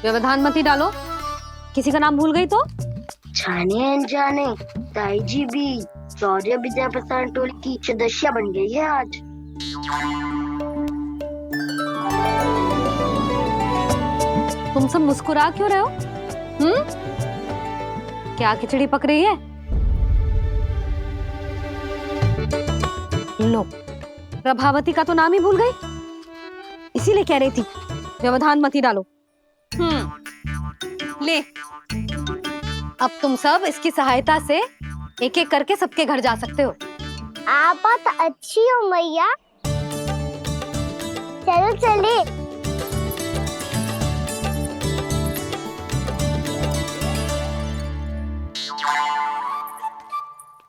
व्यवधान मत ही डालो, किसी का नाम भूल गई तो। जाने अनजाने ताई जी भी शौर्य विद्या प्रसारण टोली की सदस्य बन गई है आज। तुम सब मुस्कुरा क्यों रहे हो? क्या खिचड़ी पक रही है? लो, प्रभावती का तो नाम ही भूल गई, इसीलिए कह रही थी व्यवधान मत ही डालो। ले, अब तुम सब इसकी सहायता से एक एक करके सबके घर जा सकते हो। आप तो अच्छी हो मैया, चलो चले।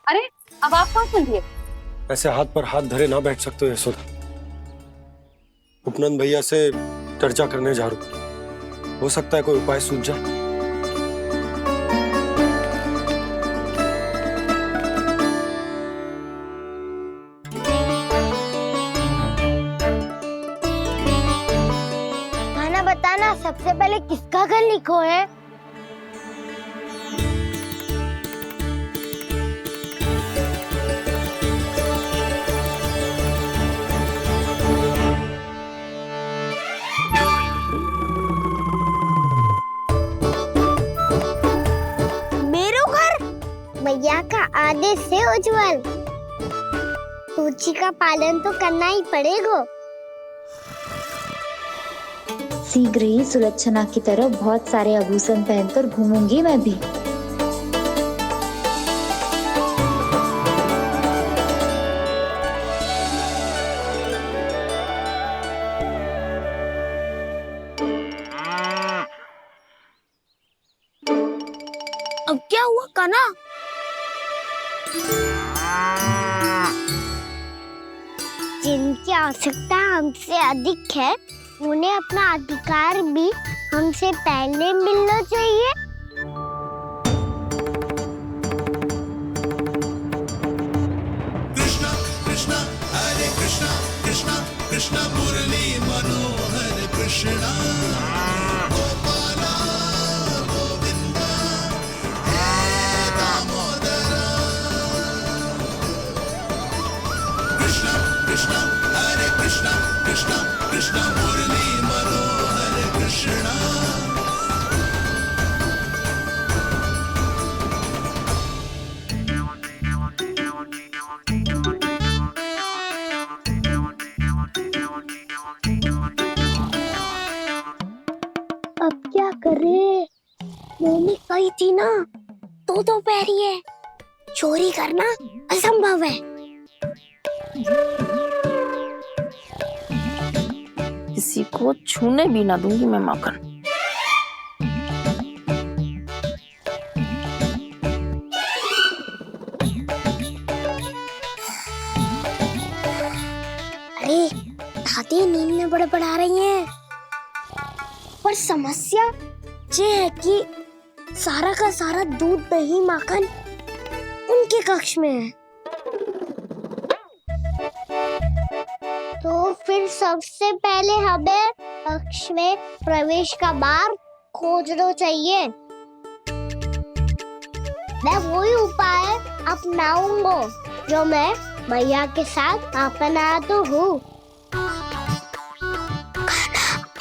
अरे अब आप कौन सुनिए? ऐसे हाथ पर हाथ धरे ना बैठ सकते हो यशोदा। उपनंद भैया से चर्चा करने जा रहा हूं, हो सकता है कोई उपाय सूझ जाए। खाना बताना, सबसे पहले किसका घर लिखो है? भैया का आदेश से उज्जवल, सूची का पालन तो करना ही पड़ेगा। शीघ्र ही सुलक्षणा की तरह बहुत सारे आभूषण पहनकर घूमूंगी मैं भी। अब क्या हुआ कान्हा? जिनकी आवश्यकता हमसे अधिक है, उन्हें अपना अधिकार भी हमसे पहले मिलना चाहिए। कृष्णा कृष्णा हरे कृष्णा कृष्णा कृष्णा मुरली मनोहर कृष्णा गोपाला गोविंदा हे दामोदरा। कृष्णा कृष्णा हरे कृष्णा कृष्णा कृष्णा मुरली मनोहर कृष्णा। अब क्या करे? मम्मी कही थी ना, दो पैरी है, चोरी करना असंभव है। किसी को छूने भी ना दूंगी मैं माखन। अरे दादी नींद में बड़बड़ा रही हैं, पर समस्या ये है कि सारा का सारा दूध दही माखन उनके कक्ष में है। तो फिर सबसे पहले हमें कक्ष में प्रवेश का मार्ग खोजना चाहिए। मैं वही उपाय अपनाऊंगा जो मैं भैया के साथ अपनाता हूँ।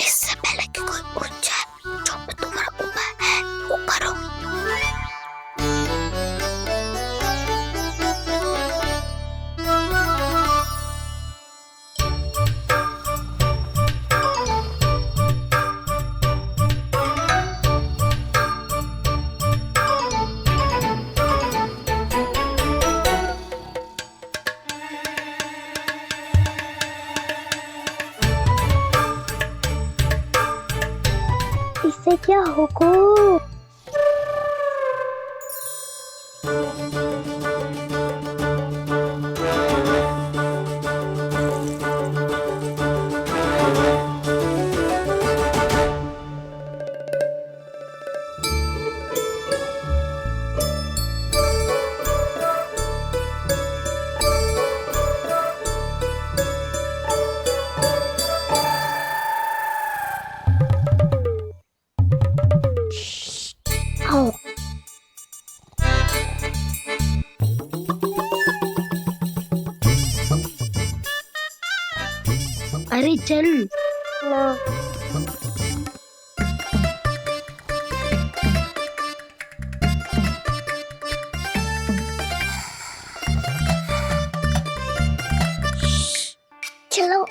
इससे पहले कि कोई पूछ जाए, जो भी तुम्हारा उपाय है वो करो। इससे क्या होगा? अरे चल। ना चलो।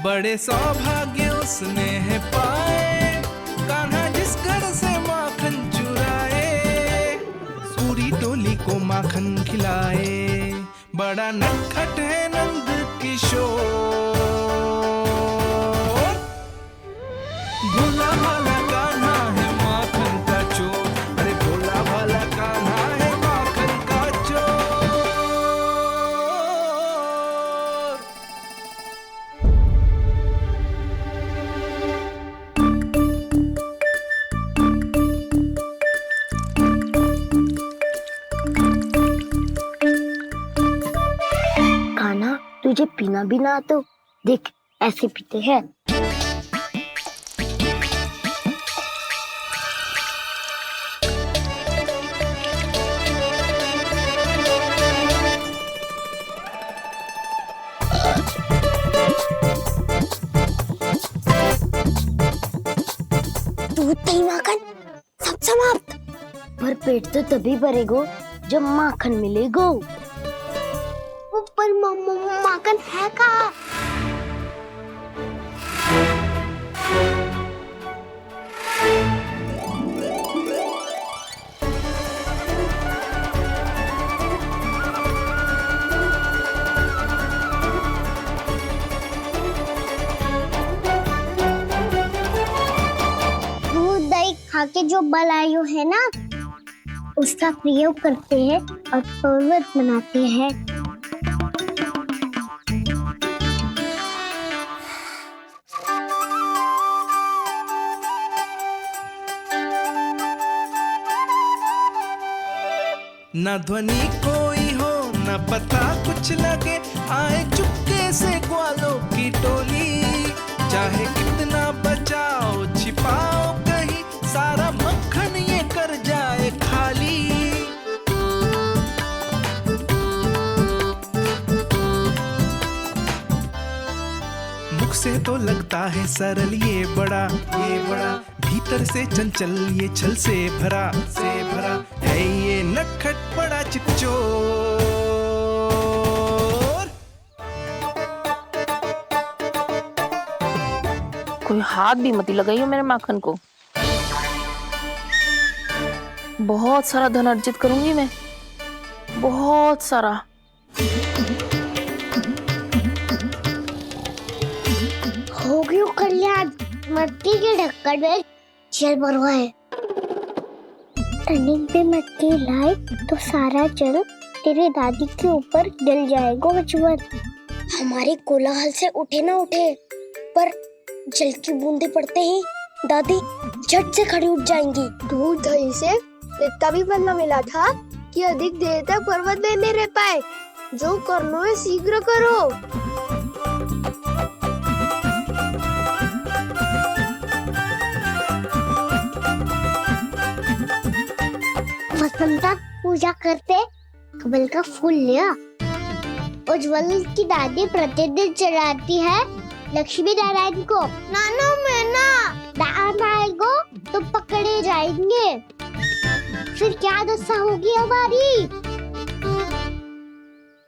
बड़े सौभाग्य उसने है पाए, कान्हा जिस घर से माखन चुराए, पूरी टोली को माखन खिलाए। बड़ा नटखट है नंद किशोर, भोला भाला कान्हा है माखन का चोर। अरे भोला भाला कान्हा है माखन का चोर। कान्हा, तुझे पीना भी ना तो देख ऐसे पीते हैं। दूध दही माखन सब समाप्त। पर पेट तो तभी भरेगो जब माखन मिलेगो। ऊपर माखन है कहाँ? दूध दही खा के जो बलायु है ना, उसका प्रयोग करते हैं और पर्वत बनाते हैं। न ध्वनि कोई हो न पता कुछ लगे, आए चुपके से ग्वालों की टोली। चाहे कितना बचाओ छिपाओ कहीं, सारा मक्खन ये कर जाए खाली। मुख से तो लगता है सरल ये बड़ा भीतर से चंचल ये छल से भरा है ये नटखट बड़ा चिकचोर। कोई हाथ भी मत लगाइयो मेरे माखन को। बहुत सारा धन अर्जित करूंगी मैं, बहुत सारा। हो गयो कल्याण, मट्टी के ढक्कन में जल भरवा है। टर्निंग पे मट्टी लाए तो सारा जल तेरे दादी के ऊपर डल जाएगा बचवन। हमारे कोलाहल से उठे ना उठे, पर जल की बूंदे पड़ते ही दादी झट से खड़ी उठ जाएंगी। दूध दही से इतना भी बदला मिला था कि अधिक देर तक पर्वत में नहीं रह पाए। जो करना है शीघ्र करो। वसंता पूजा करते कमल का फूल लिया। उज्ज्वल की दादी प्रतिदिन चढ़ाती है लक्ष्मी नारायण को। नाना मैं आएगो तो पकड़े जाएंगे। फिर क्या दशा होगी हमारी?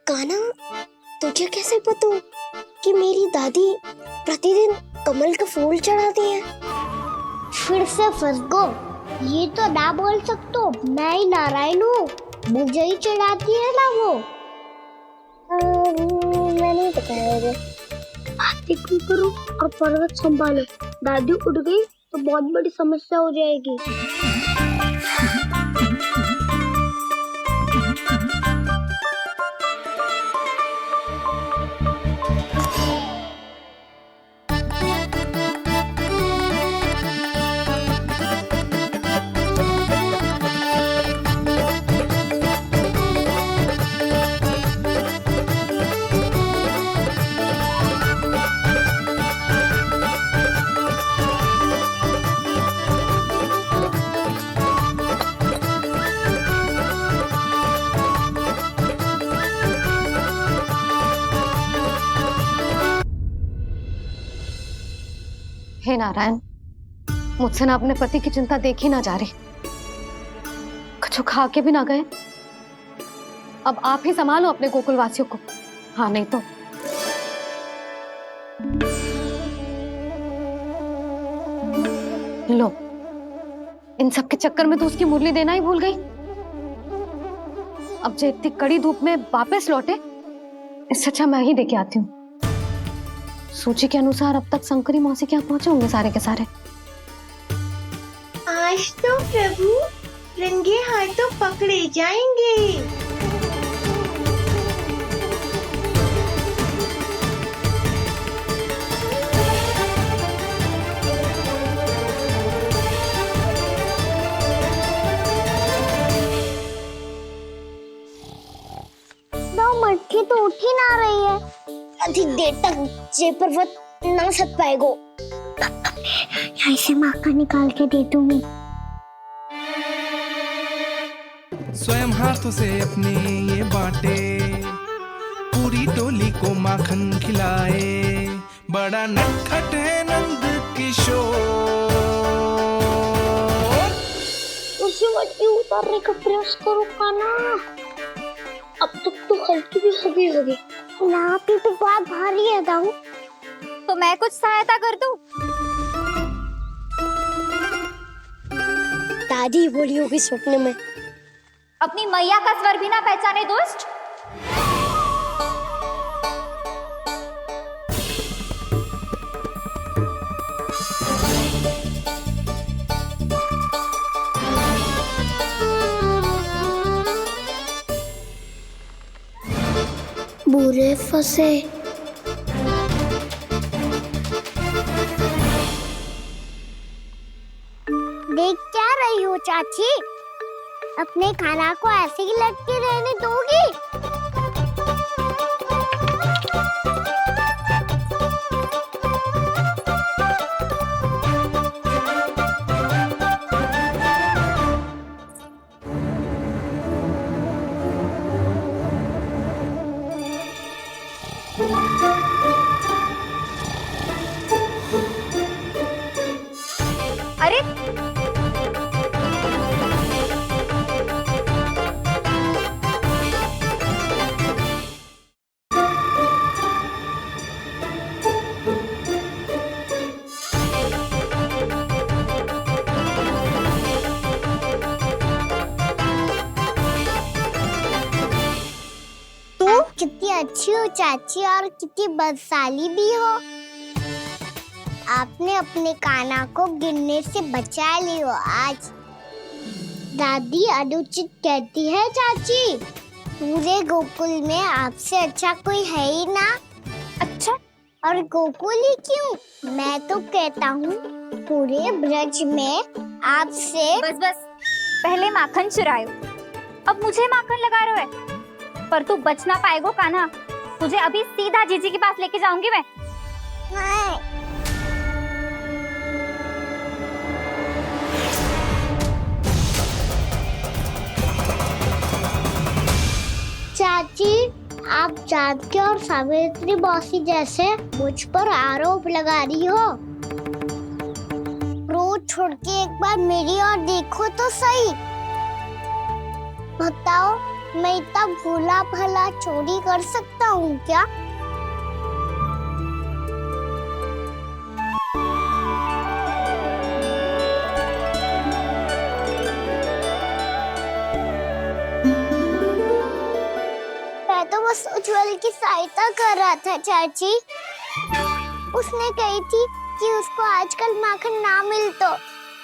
कान्हा, तुझे कैसे पता कि मेरी दादी प्रतिदिन कमल का फूल चढ़ाती है? फिर से फंस गो। ये तो ना बोल सकतो, मैं ही नारायण हूँ, मुझे ही चढ़ाती है ना वो। मैं नहीं बताया। बातें क्यों करो और पर्वत संभालो। दादी उठ गई तो बहुत बड़ी समस्या हो जाएगी। हे नारायण, मुझसे ना अपने पति की चिंता देखी ना जा रही, कुछ खा के भी ना गए। अब आप ही संभालो अपने गोकुल वासियों को, हाँ नहीं तो। लो, इन सब के चक्कर में तो उसकी मुरली देना ही भूल गई। अब जो इतनी कड़ी धूप में वापस लौटे, इससे अच्छा मैं ही देके आती हूँ। सूची के अनुसार अब तक शंकरी मौसी के यहाँ पहुंचे होंगे सारे के सारे। आज तो प्रभु रंगे हाथों पकड़े जाएंगे। मटकी तो उठ ही ना रही है। अधिक देर तक जे पर्वत ना सक पाएगो। यहाँ से माखन निकाल के दे दूंगी। स्वयं हाथों से अपने ये बांटे, पूरी टोली को माखन खिलाए, बड़ा नटखट है नंद किशोर। उसे मटकी उतारने का प्रयास करो काना। अब तक तो हल्की भी होगी। नापी तो बहुत भारी है दाऊ। तो मैं कुछ सहायता कर दूं? दादी बोली होगी सपने में। अपनी मैया का स्वर भी ना पहचाने दुष्ट। बुरे फंसे। देख क्या रही हो चाची? अपने खाना को ऐसे ही लटके रहने दोगी? अरे कितनी अच्छी हो चाची और कितनी बदसाली भी हो। आपने अपने काना को गिरने से बचा ली हो आज। दादी अनुचित कहती है चाची, पूरे गोकुल में आपसे अच्छा कोई है ही ना। अच्छा, और गोकुल ही क्यों, मैं तो कहता हूँ पूरे ब्रज में आपसे। बस पहले माखन चुरायो, अब मुझे माखन लगा रहे हो। पर तू बच ना पाएगो कान्हा, तुझे अभी सीधा जीजी के पास लेके जाऊंगी मैं। चाची, आप जानकी और सावित्री मौसी जैसे मुझ पर आरोप लगा रही हो। रोज छोड़ के एक बार मेरी ओर देखो तो सही। बताओ, मैं इतना भोला भला चोरी कर सकता हूँ क्या? मैं तो बस उज्जवल की सहायता कर रहा था चाची। उसने कही थी कि उसको आजकल माखन ना मिल तो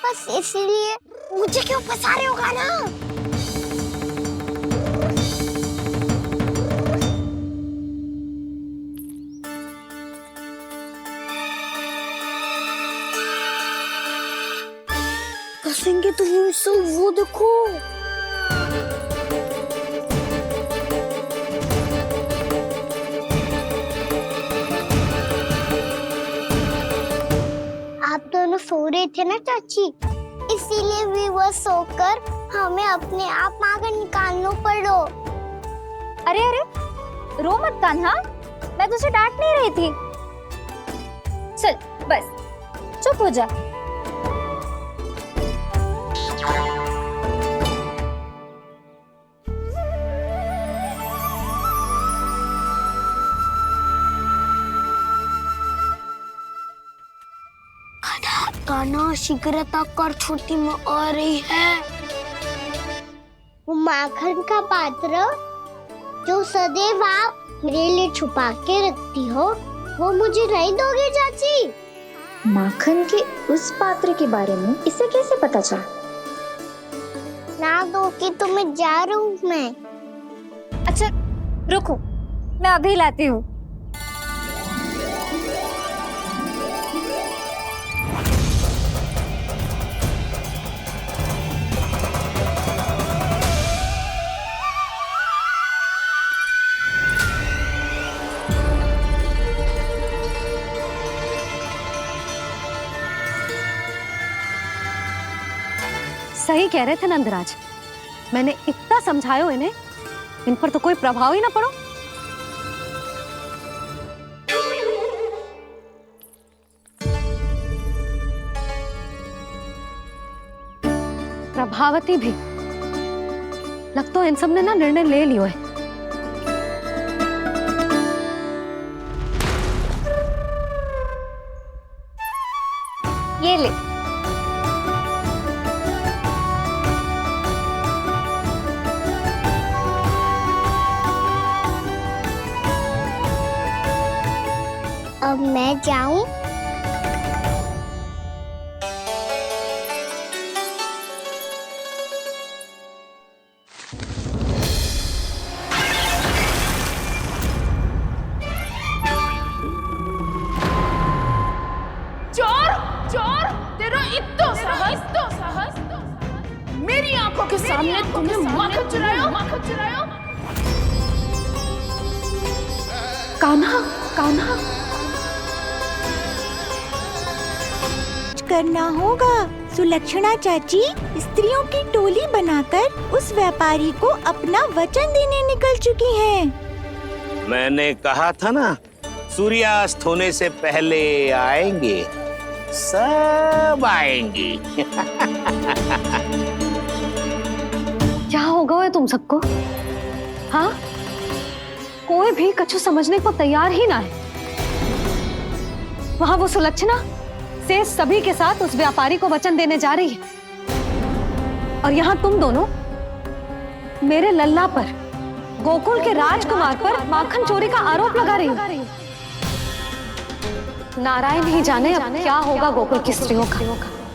बस इसीलिए। मुझे क्यों फंसा रहे हो ना? फंसेंगे तो वो देखो। आप दोनों सो रहे थे ना चाची, इसीलिए वीवर सोकर हमें अपने आप माखन निकालना पड़ो। अरे रो मत कान्हा, मैं तुझे डांट नहीं रही थी। चल बस चुप हो जा। कान्हा शीघ्रता कर, छोटी माँ आ रही है। वो माखन का पात्र जो सदैव आप मेरे लिए छुपा के रखती हो, वो मुझे नहीं दोगे चाची? माखन के उस पात्र के बारे में इसे कैसे पता चला? ना दो कि तो मैं जा रहा हूँ मैं। अच्छा रुको, मैं अभी लाती हूँ। सही कह रहे थे नंदराज, मैंने इतना समझायो इन्हें, इन पर तो कोई प्रभाव ही ना पड़ो। प्रभावती भी लग तो इन सब ने ना निर्णय ले लियो है। ये ले। अब मैं जाऊं? चोर चोर, तेरा इतना साहस, मेरी आंखों के सामने तुमने माखन चुराया। कान्हा, कान्हा करना होगा। सुलक्षणा चाची स्त्रियों की टोली बनाकर उस व्यापारी को अपना वचन देने निकल चुकी हैं। मैंने कहा था ना, सूर्यास्त होने से पहले आएंगे, सब आएंगे। क्या होगा है तुम सबको? हाँ, कोई भी कछु समझने को तैयार ही ना है। वहां वो सुलक्षणा से सभी के साथ उस व्यापारी को वचन देने जा रही है, और यहाँ तुम दोनों मेरे लल्ला पर, गोकुल के राजकुमार पर माखन चोरी का आरोप लगा रही हो। नारायण ही जाने अब क्या होगा गोकुल की स्त्रियों का।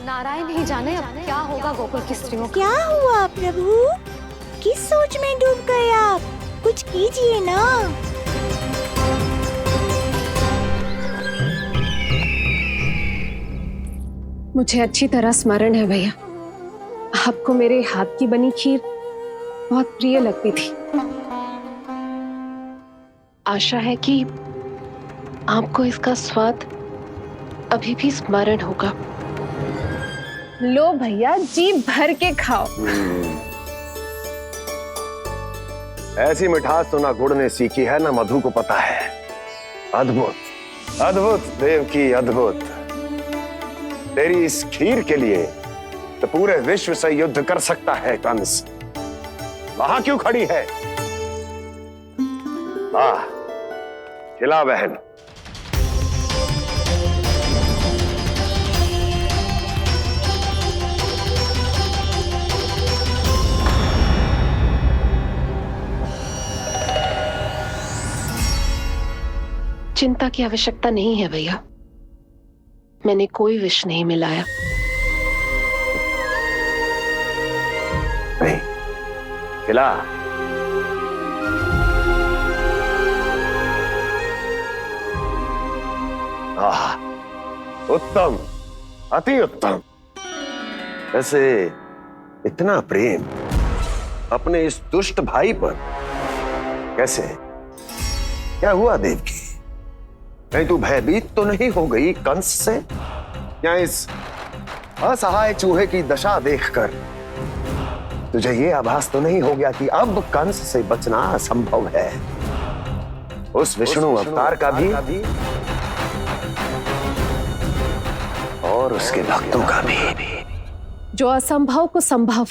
नारायण ही जाने अब क्या होगा गोकुल की स्त्रियों का। क्या हुआ प्रभु? किस सोच में डूब गए आप? कुछ कीजिए ना। मुझे अच्छी तरह स्मरण है भैया, आपको मेरे हाथ की बनी खीर बहुत प्रिय लगती थी। आशा है कि आपको इसका स्वाद अभी भी स्मरण होगा। लो भैया, जी भर के खाओ। ऐसी मिठास तो ना गुड़ ने सीखी है ना मधु को पता है। अद्भुत अद्भुत देवकी, अद्भुत। तेरी इस खीर के लिए तो पूरे विश्व से युद्ध कर सकता है कंस। वहां क्यों खड़ी है? खिला बहन। चिंता की आवश्यकता नहीं है भैया, मैंने कोई विष नहीं मिलाया। नहीं, खिला। उत्तम, अति उत्तम। वैसे इतना प्रेम अपने इस दुष्ट भाई पर कैसे? क्या हुआ देवकी? कहीं तू भयभीत तो नहीं हो गई कंस से? या इस असहाय चूहे की दशा देखकर तुझे ये आभास तो नहीं हो गया कि अब कंस से बचना असंभव है? उस विष्णु अवतार का भी और उसके भक्तों का भी। जो असंभव को संभव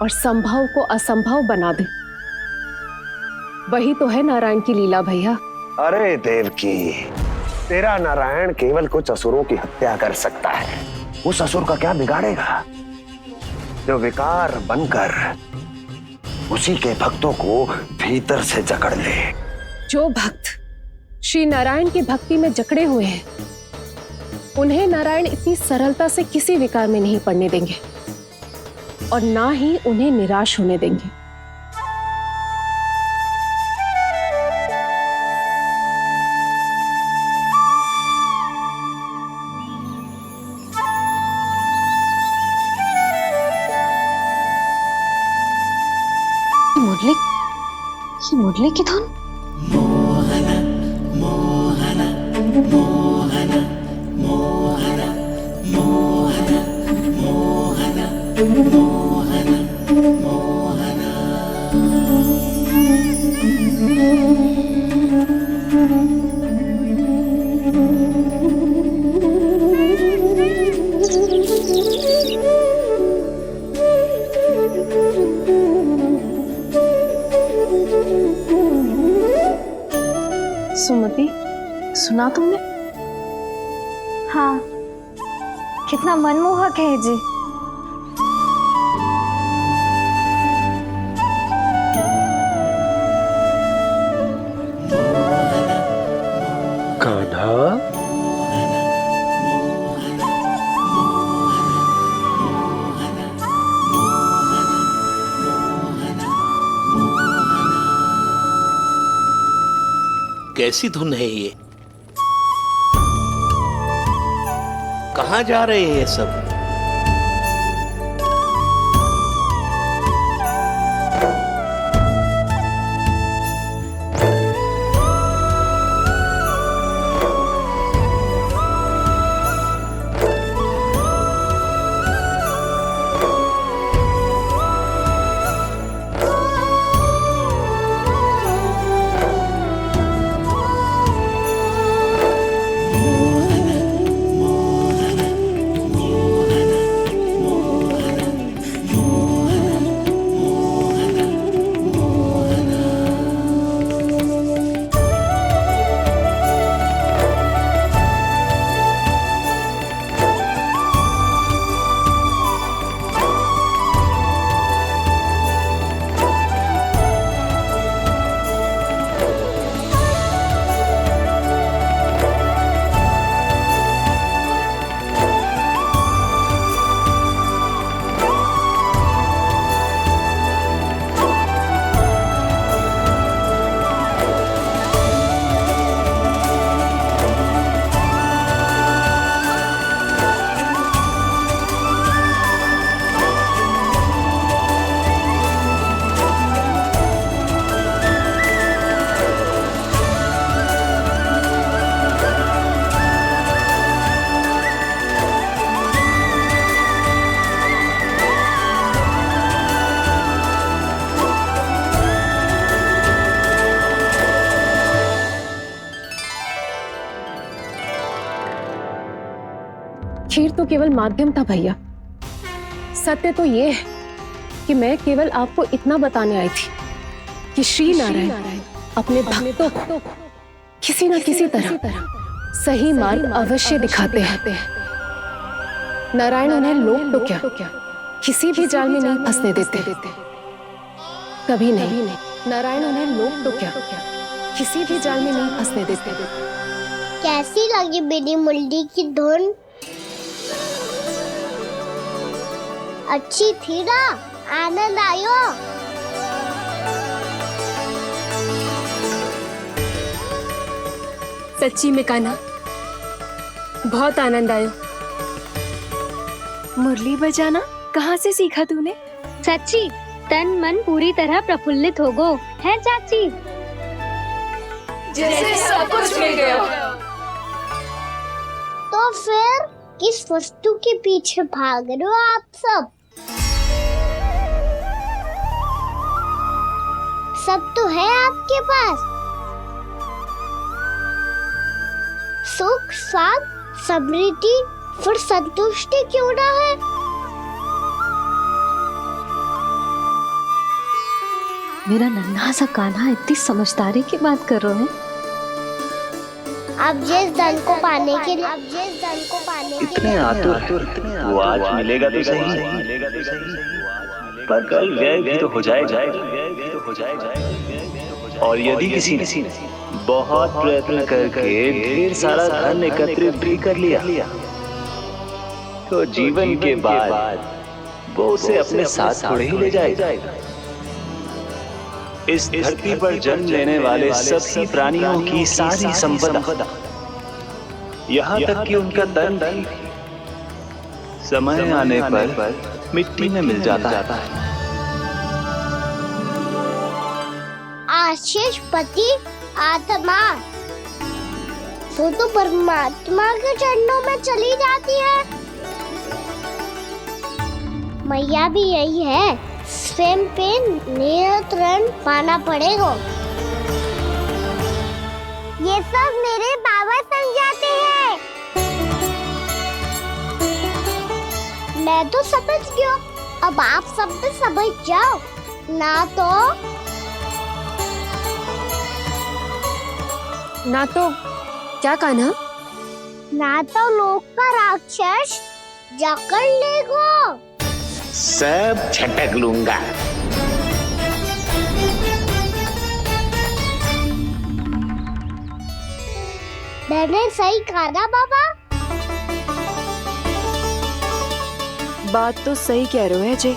और संभव को असंभव बना दे, वही तो है नारायण की लीला भैया। अरे देवकी, तेरा नारायण केवल कुछ असुरों की हत्या कर सकता है। उस असुर का क्या बिगाड़ेगा जो विकार बनकर उसी के भक्तों को भीतर से जकड़ ले। जो भक्त श्री नारायण की भक्ति में जकड़े हुए हैं, उन्हें नारायण इतनी सरलता से किसी विकार में नहीं पड़ने देंगे और ना ही उन्हें निराश होने देंगे। मुरली की धुन। सुमति, सुना तुमने? हाँ, कितना मनमोहक है जी। कान्हा, कैसी धुन है ये? कहाँ जा रहे हैं ये सब? खीर तो केवल माध्यम था भैया। सत्य तो ये है कि मैं केवल आपको इतना बताने आई थी कि श्री नारायण अपने भक्तों को किसी न किसी तरह सही मार्ग अवश्य दिखाते हैं। नारायण उन्हें लोग तो क्या किसी भी जाल में नहीं फंसने देते, कभी नहीं। नारायण उन्हें लोग तो क्या किसी भी जाल में नहीं फंसने देते। कैसी लगी मेरी मुरली की धुन? अच्छी थी ना? आनंद आयो? सच्ची में कान्हा, बहुत आनंद आया। मुरली बजाना कहाँ से सीखा तूने? सच्ची तन मन पूरी तरह प्रफुल्लित हो गो है चाची। जैसे सब कुछ मिल गया। तो फिर किस वस्तु के पीछे भाग रहे हो आप सब? सब तो है आपके पास। सुख, स्वाद, समृद्धि, फिर संतुष्टि क्यों ना है? मेरा नन्हा सा कान्हा इतनी समझदारी की बात कर रहे हैं। अब जिस धन को पाने के लिए इतने आतुर वो आज मिलेगा तो सही, पर कल व्यय भी तो हो जाएगा। और यदि किसी ने बहुत प्रयत्न करके ढेर सारा धन एकत्रित भी कर लिया, तो जीवन के बाद वो उसे अपने साथ थोड़े ही ले जाएगा। इस धरती पर जन्म लेने वाले सभी प्राणियों की सारी संपदा, यहाँ तक कि उनका तन भी समय आने पर मिट्टी में मिल जाता है। आशीष पति आत्मा वो तो परमात्मा के चरणों में चली जाती है। मैया भी यही है, स्वयं पे नियंत्रण पाना पड़ेगा। ये सब मेरे बाबा समझाते हैं। मैं तो समझ गया, अब आप सब भी समझ जाओ, ना तो क्या कान्हा? ना तो लोक का राक्षस जकड़ लेगा। सब झटक लूंगा। मैंने सही कहा ना बाबा? बात तो सही कह रहे हो अजय।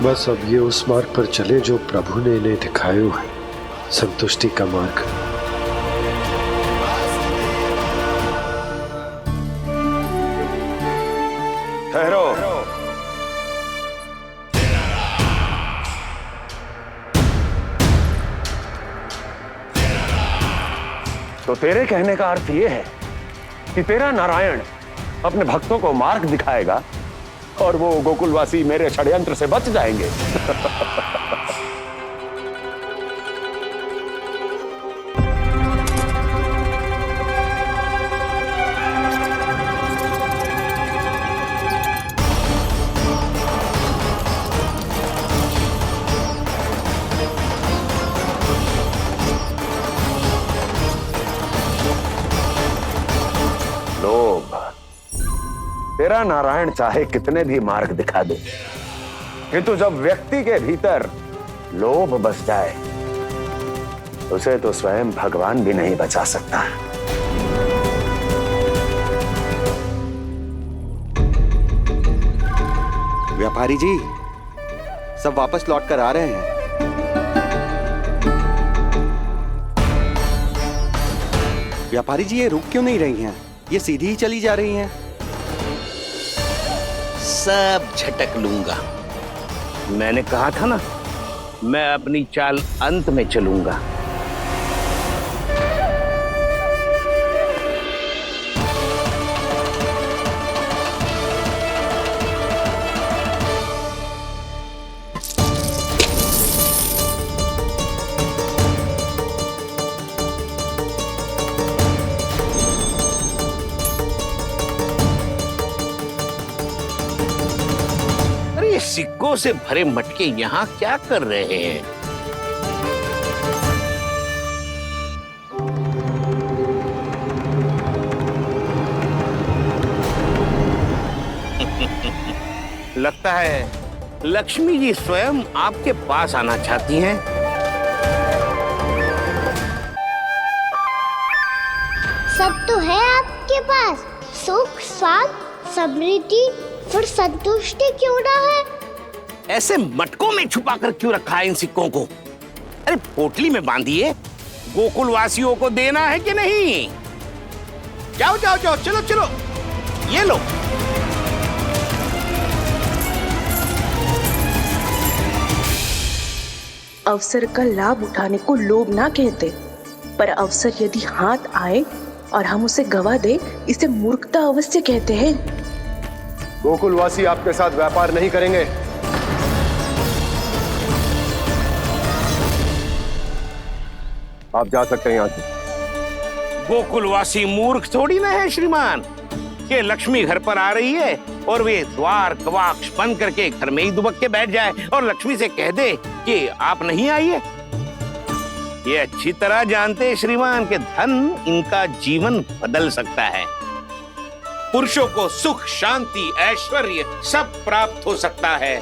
बस अब ये उस मार्ग पर चले जो प्रभु ने इन्हें दिखाया है, संतुष्टि का मार्ग। ठहरो। तो तेरे कहने का अर्थ यह है कि तेरा नारायण अपने भक्तों को मार्ग दिखाएगा और वो गोकुलवासी मेरे षड्यंत्र से बच जाएंगे। लोभ। तेरा नारायण चाहे कितने भी मार्ग दिखा दे, किंतु जब व्यक्ति के भीतर लोभ बस जाए, उसे तो स्वयं भगवान भी नहीं बचा सकता। व्यापारी जी, सब वापस लौट कर आ रहे हैं। व्यापारी जी, ये रुक क्यों नहीं रही हैं? ये सीधी ही चली जा रही हैं। सब झटक लूंगा। मैंने कहा था ना, मैं अपनी चाल अंत में चलूंगा। सिक्कों से भरे मटके यहाँ क्या कर रहे हैं? लगता है लक्ष्मी जी स्वयं आपके पास आना चाहती हैं। सब तो है आपके पास, सुख, स्वाद, समृद्धि, फिर संतुष्टि क्यों ना है? ऐसे मटकों में छुपा कर क्यों रखा है इन सिक्कों को? अरे पोटली में बांधिए, गोकुलवासियों को देना है कि नहीं? जाओ जाओ जाओ, चलो चलो, ये लो। अवसर का लाभ उठाने को लोभ ना कहते, पर अवसर यदि हाथ आए और हम उसे गवा दे, इसे मूर्खता अवश्य कहते हैं। गोकुलवासी आपके साथ व्यापार नहीं करेंगे। आप जा सकते हैं यहाँ से। गोकुलवासी मूर्ख थोड़ी ना है श्रीमान। ये लक्ष्मी घर पर आ रही है और वे द्वार कवाक्ष बंद करके घर में ही दुबक के बैठ जाए और लक्ष्मी से कह दे कि आप नहीं आइए। ये अच्छी तरह जानते हैं श्रीमान कि धन इनका जीवन बदल सकता है। पुरुषों को सुख, शांति, ऐश्वर्य सब प्राप्त हो सकता है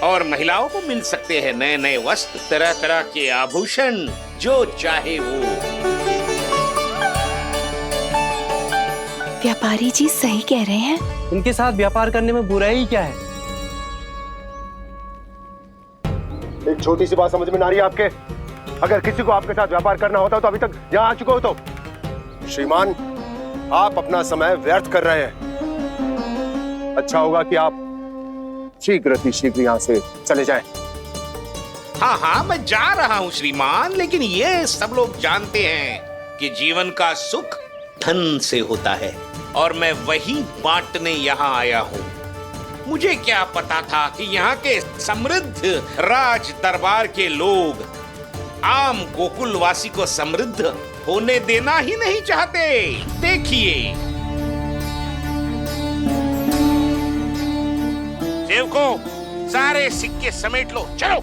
और महिलाओं को मिल सकते हैं नए नए वस्त्र, तरह तरह के आभूषण, जो चाहे वो। व्यापारी जी सही कह रहे हैं। इनके साथ व्यापार करने में बुराई क्या है? एक छोटी सी बात समझ में ना रही है आपके? अगर किसी को आपके साथ व्यापार करना होता तो अभी तक यहाँ आ चुके हो। तो श्रीमान, आप अपना समय व्यर्थ कर रहे हैं। अच्छा होगा कि आप शीघ्र यहाँ से चले जाएं। हाँ हाँ, मैं जा रहा हूँ श्रीमान, लेकिन ये सब लोग जानते हैं कि जीवन का सुख धन से होता है और मैं वही बांटने यहाँ आया हूँ। मुझे क्या पता था कि यहाँ के समृद्ध राज दरबार के लोग आम गोकुलवासी को समृद्ध होने देना ही नहीं चाहते। देखिए सेवकों, सारे सिक्के समेट लो, चलो।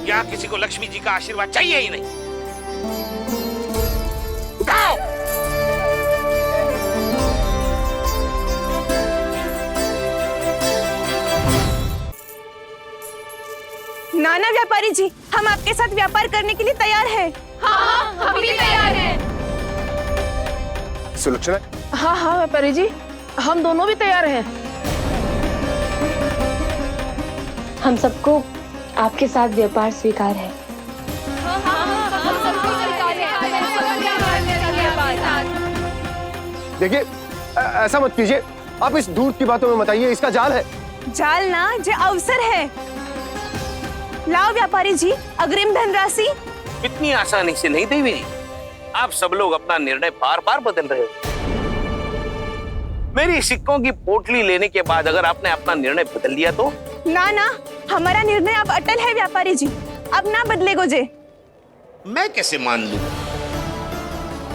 यहाँ किसी को लक्ष्मी जी का आशीर्वाद चाहिए ही नहीं। उठाओ। नाना व्यापारी जी, हम आपके साथ व्यापार करने के लिए तैयार हैं। हाँ, हम भी तैयार हैं। सुलक्षणा? हाँ हाँ व्यापारी जी, हम दोनों भी तैयार हैं। हम सबको आपके साथ व्यापार स्वीकार है। देखिए, ऐसा मत कीजिए। आप इस दूध की बातों में मत आइए, इसका जाल है। जाल ना, जो अवसर है। लाओ व्यापारी जी, अग्रिम धनराशि। इतनी आसानी से नहीं देवी। आप सब लोग अपना निर्णय बार बार बदल रहे हो। मेरी सिक्कों की पोटली लेने के बाद अगर आपने अपना निर्णय बदल लिया तो? ना ना, हमारा निर्णय अब अटल है व्यापारी जी, अब ना बदलेगो जे। मैं कैसे मान लूं?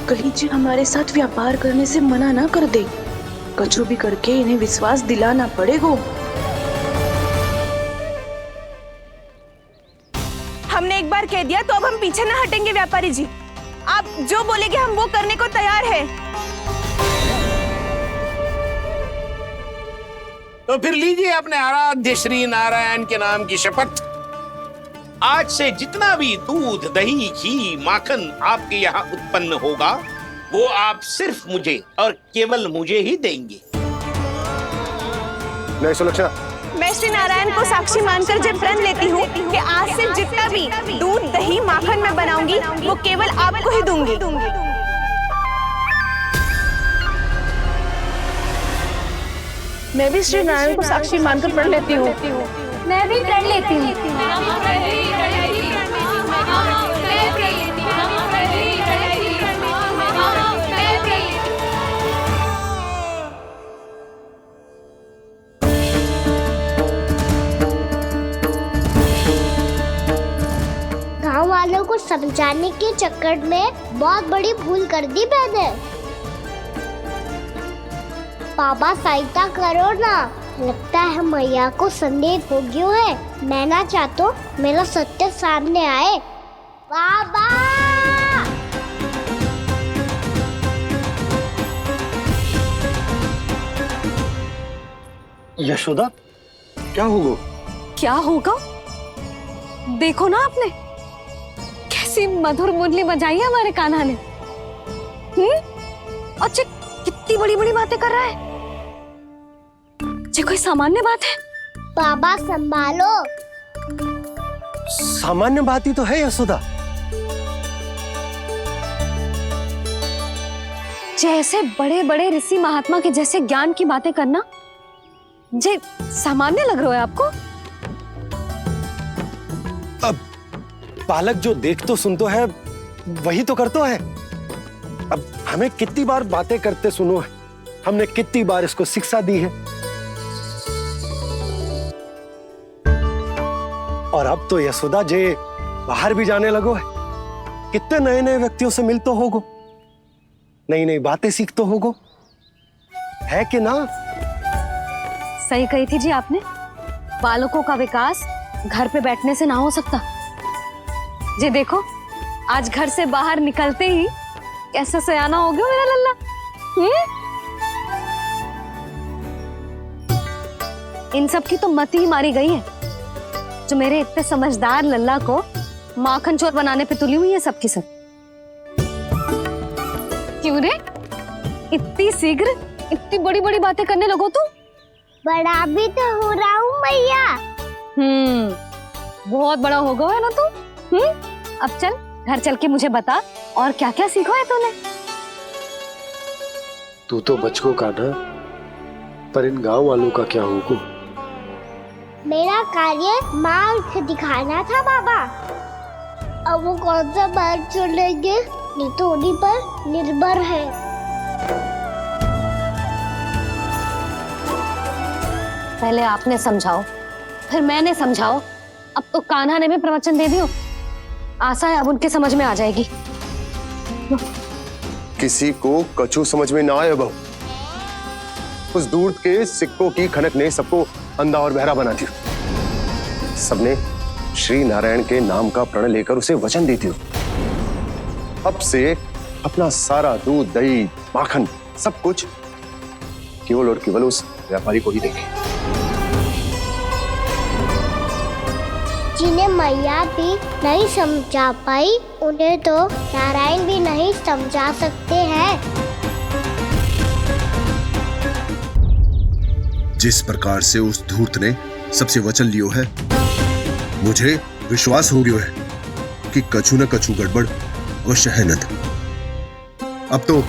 कहीं जी हमारे साथ व्यापार करने से मना ना कर दे। कचू भी करके इन्हें विश्वास दिलाना पड़ेगा। हमने एक बार कह दिया तो अब हम पीछे ना हटेंगे व्यापारी जी। आप जो बोलेंगे हम वो करने को तैयार है। तो फिर लीजिए अपने आराध्य श्री नारायण के नाम की शपथ। आज से जितना भी दूध, दही, घी, माखन आपके यहाँ उत्पन्न होगा वो आप सिर्फ मुझे और केवल मुझे ही देंगे। नहीं सुलक्षणा, मैं श्री नारायण को साक्षी मानकर जब प्रण लेती हूँ कि आज से जितना भी दूध, दही, माखन मैं बनाऊंगी वो केवल आपको ही दूंगी। मैं भी श्री नारायण को साक्षी मानकर प्रण लेती हूँ। मैं भी प्रण लेती हूँ। गांव वालों को समझाने के चक्कर में बहुत बड़ी भूल कर दी मैंने। बाबा सहायता करो ना, लगता है मैया को संदेह हो गया है। मैं ना चाहता मेरा सत्य सामने आए। बाबा! यशोदा, क्या होगा? क्या होगा? देखो ना आपने कैसी मधुर मुरली बजाई है हमारे कान्हा ने। अच्छा, कितनी बड़ी बड़ी बातें कर रहा है। ये कोई सामान्य बात है? बाबा संभालो। सामान्य बात ही तो है यशोदा। जैसे बड़े बड़े ऋषि महात्मा के जैसे ज्ञान की बातें करना जे सामान्य लग रहा है आपको? बालक जो देख तो सुन तो है वही तो कर तो है। अब हमें कितनी बार बातें करते सुनो है, हमने कितनी बार इसको शिक्षा दी है। और अब तो यशोदा जे बाहर भी जाने लगो है, कितने नए नए व्यक्तियों से मिल तो होगो, नई नई बातें सीख तो होगो, है कि ना? सही कही थी जी आपने, बालकों का विकास घर पे बैठने से ना हो सकता। जी देखो, आज घर से बाहर निकलते ही कैसा सयाना हो गया मेरा लल्ला। इन सब की तो मत ही मारी गई है, जो मेरे इतने समझदार लल्ला को माखन चोर बनाने पे तुली हुई है सबकी सब। क्यों रे, इतनी शीघ्र इतनी बड़ी बड़ी बातें करने लगो तू? बड़ा भी तो हो रहा हूँ मैया। बहुत बड़ा हो गया है ना तू। अब चल घर चल के मुझे बता और क्या क्या सीखा है तूने। तू तो बचको का ना, पर इन गांव वालों का क्या होगा? मेरा कार्य मार्ग दिखाना था बाबा। अब वो कौन सा मार्ग चुनेंगे ये तो उन्हीं पर निर्भर है। पहले आपने समझाओ, फिर मैंने समझाओ, अब तो कान्हा ने भी प्रवचन दे दियो। आशा है अब उनके समझ में आ जाएगी। किसी को कछु समझ में ना आए बहू। उस दूध के सिक्कों की खनक ने सबको अंधा और बहरा बना दिया। सबने श्री नारायण के नाम का प्रण लेकर उसे वचन देती हो। अब से अपना सारा दूध, दही, माखन सब कुछ केवल और केवल उस व्यापारी को ही देंगे। जिन्हें मैया भी नहीं समझा पाई, उन्हें तो नारायण भी नहीं समझा सकते हैं। जिस प्रकार से उस धूर्त ने सबसे वचन लियो है, मुझे विश्वास हो गयो है कि कछु न कछु गड़बड़ अवश्य है। नद अब तो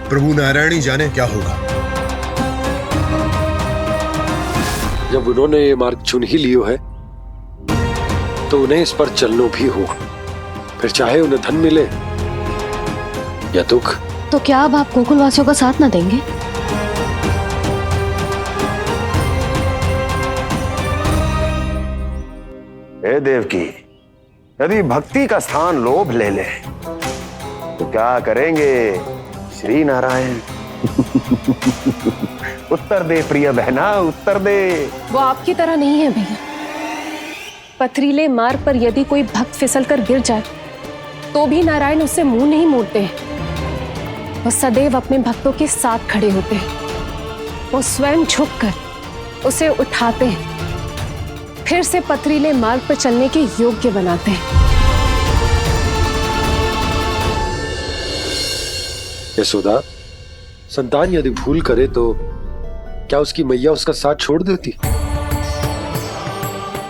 प्रभु नारायण ही जाने क्या होगा। जब उन्होंने ये मार्ग चुन ही लियो है तो उन्हें इस पर चलना भी हो, फिर चाहे उन्हें धन मिले या दुख। तो क्या अब आप गोकुलवासियों का साथ ना देंगे? हे देवकी, यदि भक्ति का स्थान लोभ ले ले तो क्या करेंगे श्री नारायण? उत्तर दे प्रिय बहना, उत्तर दे। वो आपकी तरह नहीं है भैया। पथरीले मार्ग पर यदि कोई भक्त फिसलकर गिर जाए तो भी नारायण उससे मुंह नहीं मोड़ते हैं। वो सदैव अपने भक्तों के साथ खड़े होते हैं। वो स्वयं झुककर उसे उठाते हैं, फिर से पथरीले मार्ग पर चलने के योग्य बनाते हैं। यशोदा, संतान यदि भूल करे तो क्या उसकी मैया उसका साथ छोड़ देती?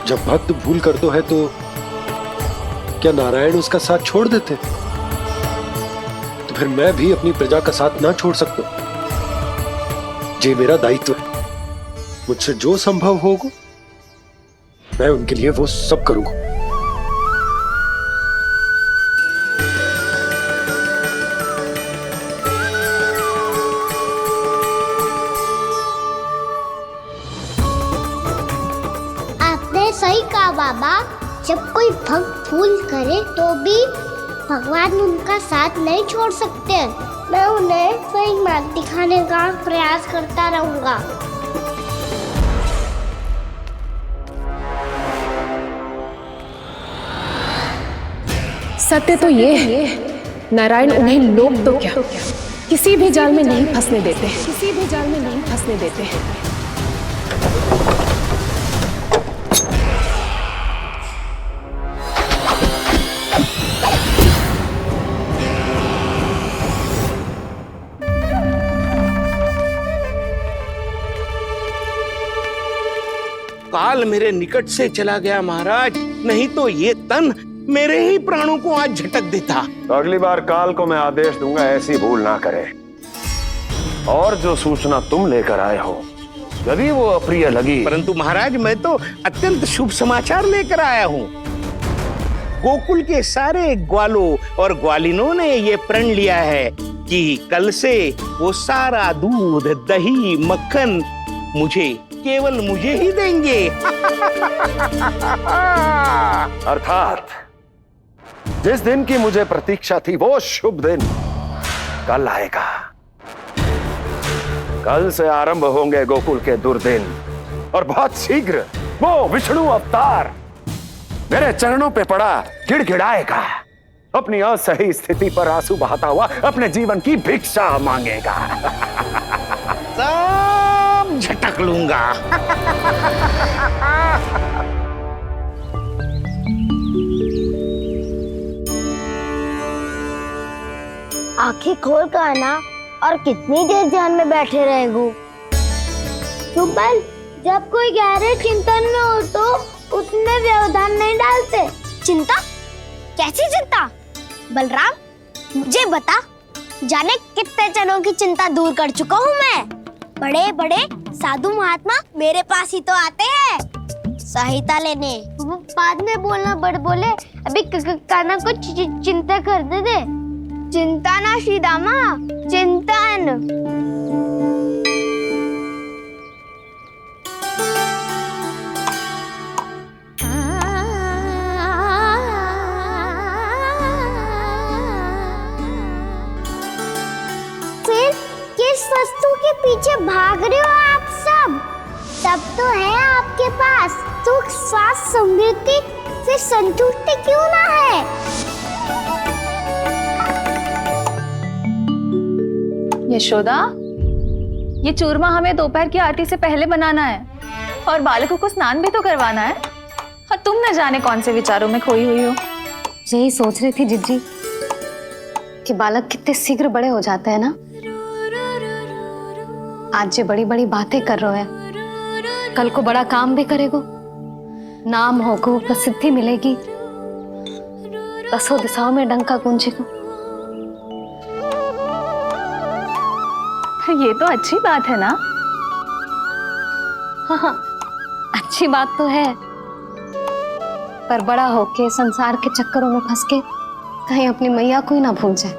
जब भक्त भूल करता है तो क्या नारायण उसका साथ छोड़ देते? तो फिर मैं भी अपनी प्रजा का साथ ना छोड़ सकता। ये मेरा दायित्व है। मुझसे जो संभव होगा मैं उनके लिए वो सब करूंगा। सही कहा बाबा। जब कोई भक्त भूल करे तो भी भगवान उनका साथ नहीं छोड़ सकते। मैं उन्हें सही मार्ग दिखाने का प्रयास करता रहूंगा। सत्य तो ये है, नारायण उन्हें लोग तो क्या किसी भी जाल में नहीं फंसने देते, किसी भी जाल में नहीं फंसने देते। काल मेरे निकट से चला गया महाराज, नहीं तो ये तन मेरे ही प्राणों को आज झटक देता। तो अगली बार काल को मैं आदेश दूंगा ऐसी भूल ना करे। और जो सूचना तुम लेकर आए हो यदि वो अप्रिय लगी। परंतु महाराज मैं तो अत्यंत शुभ समाचार लेकर आया हूँ। गोकुल के सारे ग्वालों और ग्वालिनों ने ये प्रण लिया है कि कल से वो सारा दूध, दही, मक्खन मुझे, केवल मुझे ही देंगे। अर्थात जिस दिन की मुझे प्रतीक्षा थी वो शुभ दिन कल आएगा। कल से आरंभ होंगे गोकुल के दुर्दिन और बहुत शीघ्र वो विष्णु अवतार मेरे चरणों पे पड़ा गिड़गिड़ाएगा, अपनी असही स्थिति पर आंसू बहाता हुआ अपने जीवन की भिक्षा मांगेगा। सब झटक लूंगा। आंखें खोल कर आना और कितनी देर ध्यान में बैठे रहेगो? सुबल, जब कोई गहरे चिंतन में हो तो उसमें व्यवधान नहीं डालते। चिंता? कैसी चिंता? बलराम, मुझे बता, जाने कितने जनों की चिंता दूर कर चुका हूँ मैं। बड़े बड़े साधु महात्मा मेरे पास ही तो आते हैं सहायता लेने। बाद में बोलना बड़ बोले, अभी काना को चिंता करने दे। चिंता ना श्रीदामा, चिंतन। फिर किस वस्तु के पीछे भाग रहे हो आप सब? सब तो है आपके पास, सुख, स्वास्थ्य, समृद्धि, फिर संतुष्टि क्यों ना है? यशोदा, ये चूरमा हमें दोपहर की आरती से पहले बनाना है और बालकों को स्नान भी तो करवाना है, और तुम न जाने कौन से विचारों में खोई हुई हो। यही सोच रही थी जिज्जी कि बालक कितने शीघ्र बड़े हो जाते हैं ना। आज जो बड़ी बड़ी बातें कर रहे हैं, कल को बड़ा काम भी करेगो, नाम होगो, प्रसिद्धि मिलेगी, दसों दिशाओं में डंका गूंजेगो। ये तो अच्छी बात है ना? हाँ, अच्छी बात तो है, पर बड़ा होके संसार के चक्करों में फंस के कहीं अपनी मैया को ही ना भूल जाए।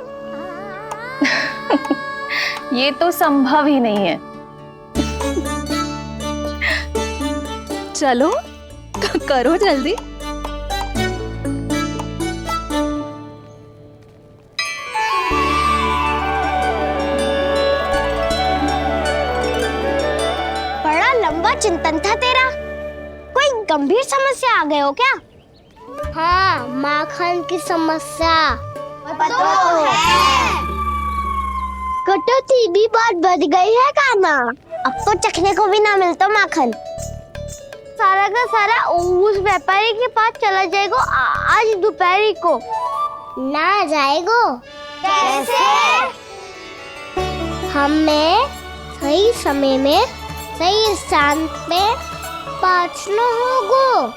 ये तो संभव ही नहीं है। चलो करो जल्दी। बड़ा लंबा चिंतन था तेरा। कोई गंभीर समस्या आ गए हो क्या? हाँ, माखन की समस्या तो है। कटौती भी बहुत बढ़ गई है काना। अब तो चखने को भी ना मिलता माखन। सारा का सारा उस व्यापारी के पास चला जाएगा आज दोपहर को। ना जाएगो? कैसे? हमें सही समय में सही स्थान पे पहुंचना होगा।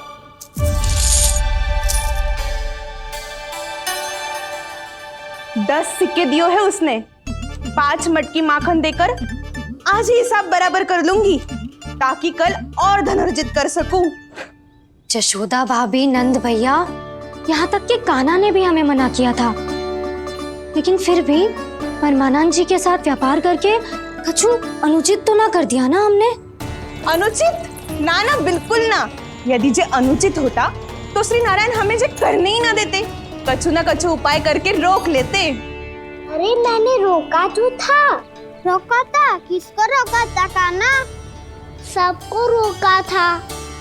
10 सिक्के दियो है उसने, 5 मटकी माखन देकर आज ही हिसाब बराबर कर लूंगी ताकि कल और धन अर्जित कर सकूं। यशोदा भाभी, नंद भैया, यहाँ तक कि कान्हा ने भी हमें मना किया था, लेकिन फिर भी परमानंद जी के साथ व्यापार करके कछु अनुचित तो ना कर दिया ना हमने? अनुचित? ना ना, बिल्कुल ना। यदि जे अनुचित होता तो श्री नारायण हमें जे करने ही ना देते, कछु ना कछु उपाय करके रोक लेते। अरे मैंने रोका तो था। रोका था? किसको रोका था कान्हा? सबको रोका था।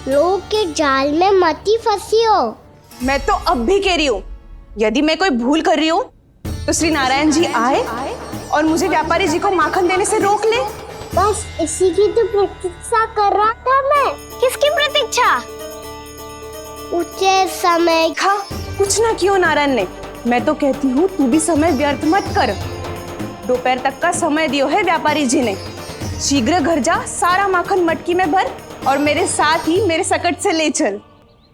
लोग के जाल में मती फंसी हो। मैं तो अब भी कह रही हूँ, यदि मैं कोई भूल कर रही हूँ तो श्री नारायण जी आए और मुझे व्यापारी जी को माखन देने से रोक ले। बस इसी की तो प्रतीक्षा कर रहा था मैं। किसकी प्रतीक्षा? उचित समय का। कुछ ना क्यों नारायण ने, मैं तो कहती हूँ तू भी समय व्यर्थ मत कर। दोपहर तक का समय दियो है व्यापारी जी ने। शीघ्र घर जा, सारा माखन मटकी में भर और मेरे साथ ही मेरे सकट से ले चल।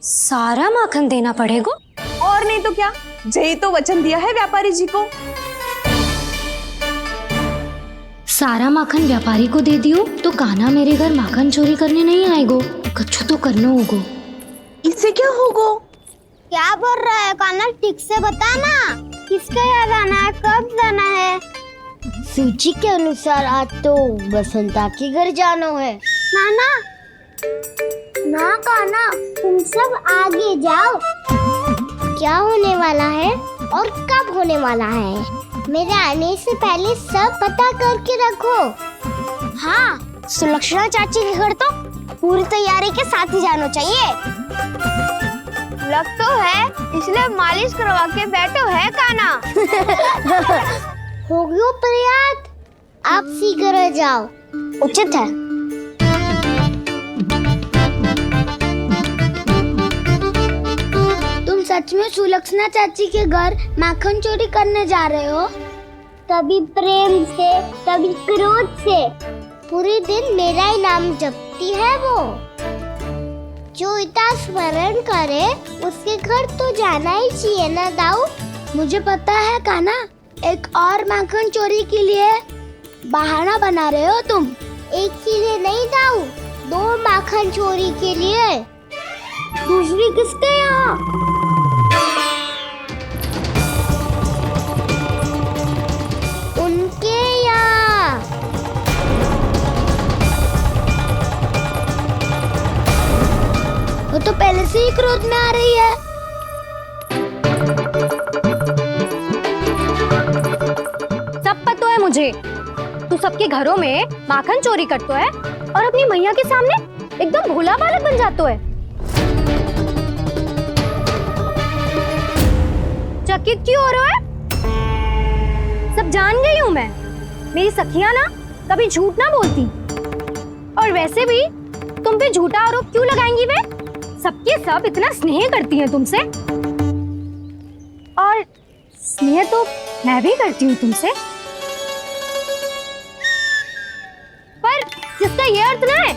सारा माखन देना पड़ेगा? और नहीं तो क्या, जय तो वचन दिया है व्यापारी जी को। सारा माखन व्यापारी को दे दियो तो कान्हा मेरे घर माखन चोरी करने नहीं आएगो। कछु तो करना होगो। इससे क्या होगो? क्या बोल रहा है कान्हा? ठीक से बता ना, किसका यहाँ जाना है, कब जाना है? सूची के अनुसार आज तो बसंता के घर जाना है। नाना ना कान्हा, तुम सब आगे जाओ। क्या होने वाला है और कब होने वाला है, मेरे आने से पहले सब पता करके रखो। हाँ, सुलक्षणा चाची के घर तो पूरी तैयारी के साथ ही जाना चाहिए। लग तो है, इसलिए मालिश करवा के बैठो है कान्हा। हो गयो प्रयास, आप शीघ्र जाओ, उचित है। तुम सच में सुलक्षणा चाची के घर माखन चोरी करने जा रहे हो? कभी प्रेम से, कभी क्रोध से, पूरे दिन मेरा ही नाम जपती है वो। जो इतना स्मरण करे उसके घर तो जाना ही चाहिए ना दाऊ। मुझे पता है कान्हा, एक और माखन चोरी के लिए बहाना बना रहे हो तुम। एक के लिए नहीं दाऊ, 2 माखन चोरी के लिए। दूसरी किसके यहाँ? उनके यहाँ। वो तो पहले से ही क्रोध में आ रही है। सब पता है मुझे, तू सबके घरों में माखन चोरी करतो है और अपनी मैया के सामने एकदम भोला बालक बन जातो है। चकित क्यों हो रहे हो? सब जान गई हूँ मैं, मेरी सखियां ना कभी झूठ ना बोलती। और वैसे भी तुम पे झूठा आरोप क्यों लगाएंगी वे? सबके सब इतना स्नेह करती हैं तुमसे, और स्नेह तो मैं भी करती हूँ तुमसे। पर जिसका ये अर्थ ना है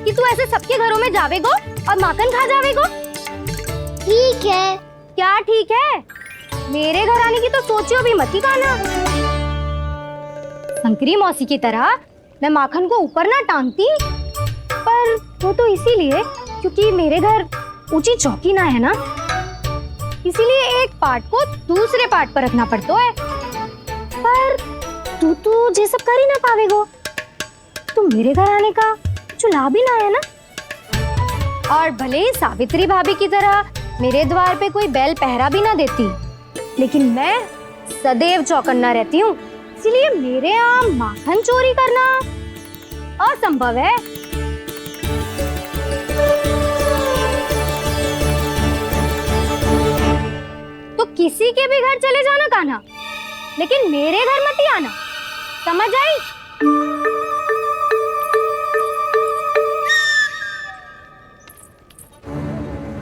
कि तू ऐसे सबके घरों में जावेगो और माखन खा जावेगो। ठीक है। क्या ठीक है? मेरे घर आने की तो सोचियो भी मत ही कान्हा। शंकरी मौसी की तरह मैं माखन को ऊपर ना टांगती, पर वो तो इसीलिए क्योंकि मेरे घर ऊंची चौकी ना है ना, इसीलिए एक पार्ट को दूसरे पार्ट पर रखना पड़ता है। पर तू तो ये सब कर ही ना पावेगो, तो मेरे घर आने का कुछ लाभ ही ना है ना। और भले ही सावित्री भाभी की तरह मेरे द्वार पे कोई बैल पहरा भी ना देती, लेकिन मैं सदैव चौकन्ना रहती हूँ, इसलिए मेरे यहाँ माखन चोरी करना असंभव है। तो किसी के भी घर चले जाना कान्हा, लेकिन मेरे घर मत ही आना, समझ आई?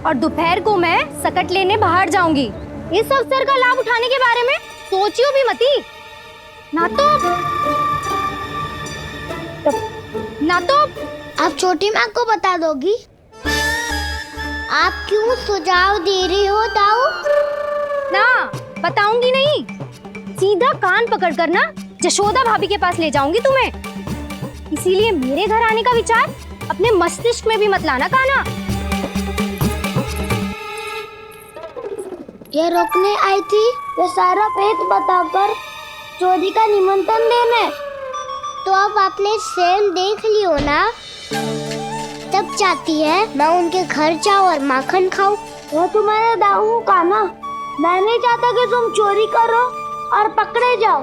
और दोपहर को मैं सकट लेने बाहर जाऊंगी। इस अवसर का लाभ उठाने के बारे में सोचियो भी मती, ना तो आप छोटी माँ को बता दोगी? आप क्यों सुझाव दे रही हो दाऊ? ना, बताऊंगी नहीं, सीधा कान पकड़ कर ना जशोदा भाभी के पास ले जाऊंगी तुम्हें। इसीलिए मेरे घर आने का विचार अपने मस्तिष्क में भी मत लाना कान्हा। ये रोकने आई थी ये सारा भेद बताकर चोरी का निमंत्रण देने, तो अब आपने स्वयं देख लियो ना। तब चाहती है मैं उनके घर जाऊँ और माखन खाऊं। वो तुम्हारे दाऊ कान्हा, मैं नहीं चाहता कि तुम चोरी करो और पकड़े जाओ।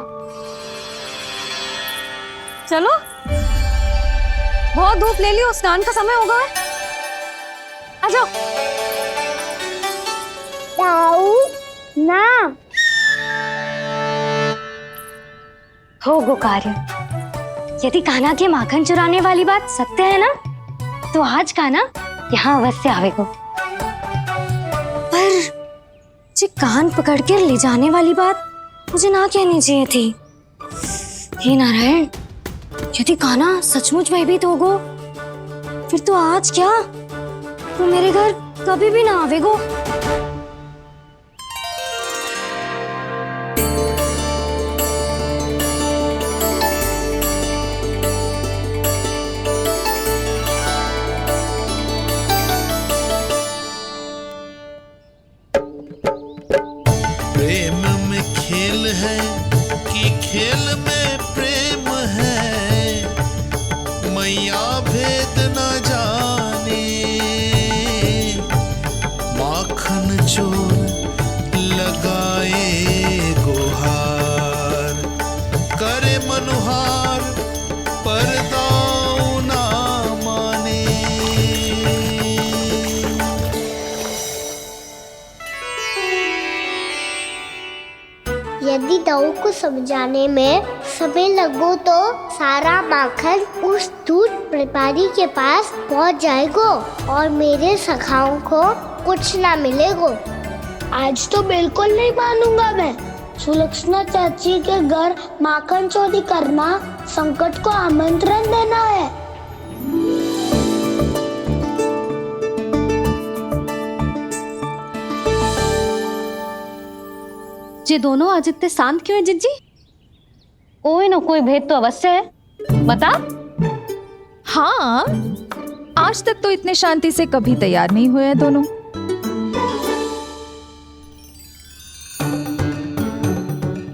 चलो, बहुत धूप ले लियो, स्नान का समय होगा। आ जाओ। दाऊ ना हो गो कार्य। यदि कान्हा के माखन चुराने वाली बात सत्य है ना, तो आज कान्हा यहाँ अवश्य आवेगो। पर जे कान पकड़ कर ले जाने वाली बात मुझे ना कहनी चाहिए थी। हे नारायण, यदि कान्हा सचमुच भयभीत होगो, फिर तो आज क्या, तो मेरे घर कभी भी ना आवेगो। समझाने में समय लगो तो सारा माखन उस दूध व्यापारी के पास पहुंच जाएगा और मेरे सखाओं को कुछ ना मिलेगा। आज तो बिल्कुल नहीं मानूंगा मैं। सुलक्षणा चाची के घर माखन चोरी करना संकट को आमंत्रण देना है। ये दोनों आज इतने शांत क्यों है जिज्जी? कोई ना कोई भेद तो अवश्य है, बता। हाँ, आज तक तो इतने शांति से कभी तैयार नहीं हुए हैं दोनों।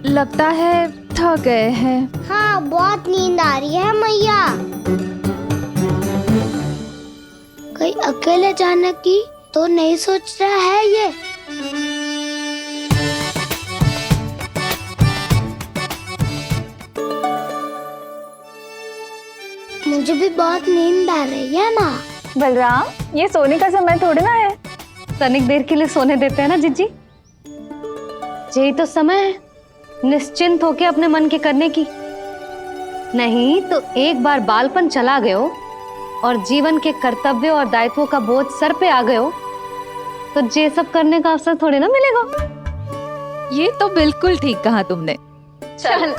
लगता है थक गए हैं। हाँ, बहुत नींद आ रही है मैया। कहीं अकेले जाने की तो नहीं सोच रहा है ये? मुझे भी बहुत नींद आ रही है माँ। बलराम, ये सोने का समय थोड़ी ना है। तनिक देर के लिए सोने देते हैं ना जिज्जी। यही तो समय है निश्चिंत होके अपने मन के करने की। नहीं तो एक बार बालपन चला गयो और जीवन के कर्तव्यों और दायित्वों का बोझ सर पे आ गयो तो ये सब करने का अवसर थोड़ी ना मिलेगा। ये तो बिल्कुल ठीक कहा तुमने। चल।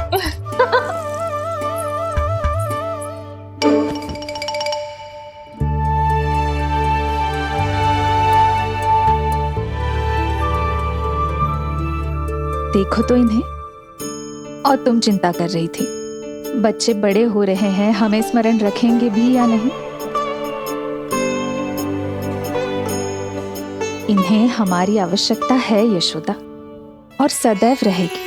देखो तो इन्हें। और तुम चिंता कर रही थी बच्चे बड़े हो रहे हैं, हमें स्मरण रखेंगे भी या नहीं। इन्हें हमारी आवश्यकता है यशोदा, और सदैव रहेगी।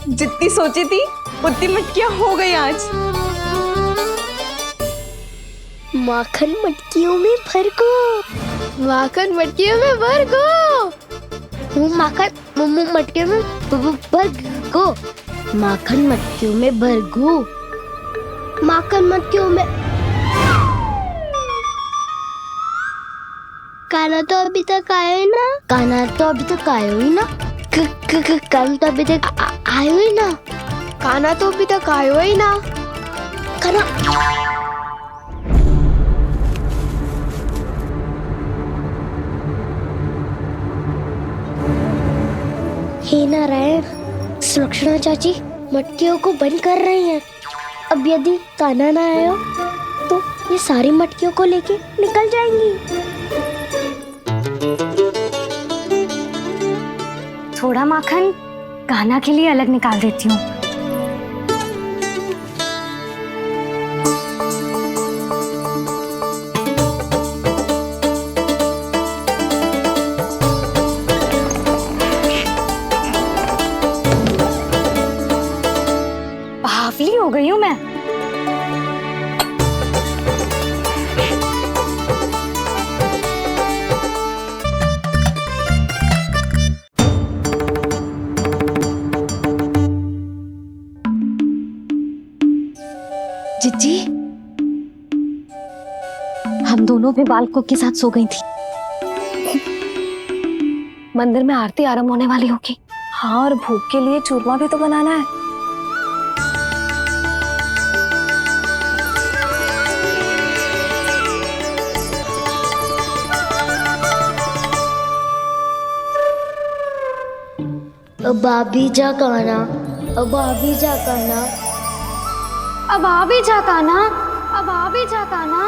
जितनी सोची थी उतनी मटकियां हो गई आज। माखन मटकियों में भर गो। माखन मटकियों में भर गो। माखन मटकियों में भर गो। माखन मटकियों में भर गो। माखन मटकियों में। काना तो अभी तक आया ही ना। काना तो अभी तक आया ही ना। काना तो अभी तक आयो ही ना। काना तो अभी तक आयो ही ना। काना हे नारायण, सुलक्षणा चाची मटकियों को बंद कर रही हैं। अब यदि काना ना आया तो ये सारी मटकियों को लेके निकल जाएंगी। थोड़ा माखन कान्हा के लिए अलग निकाल देती हूँ। बावली हो गई हूँ मैं। जिज्जी, हम दोनों भी बालकों के साथ सो गई थी। मंदिर में आरती आरंभ होने वाली होगी। हाँ, और भूख के लिए चूरमा भी तो बनाना है। अब आ भी जा काना। अब आ भी जा काना। अब आ भी जा कान्हा। अब आ भी जा कान्हा।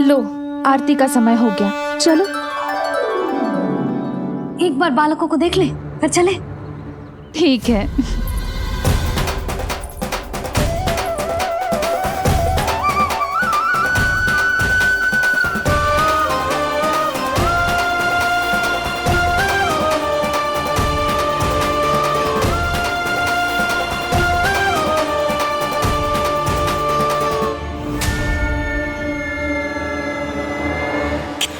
लो, आरती का समय हो गया, चलो। एक बार बालकों को देख ले फिर चले। ठीक है।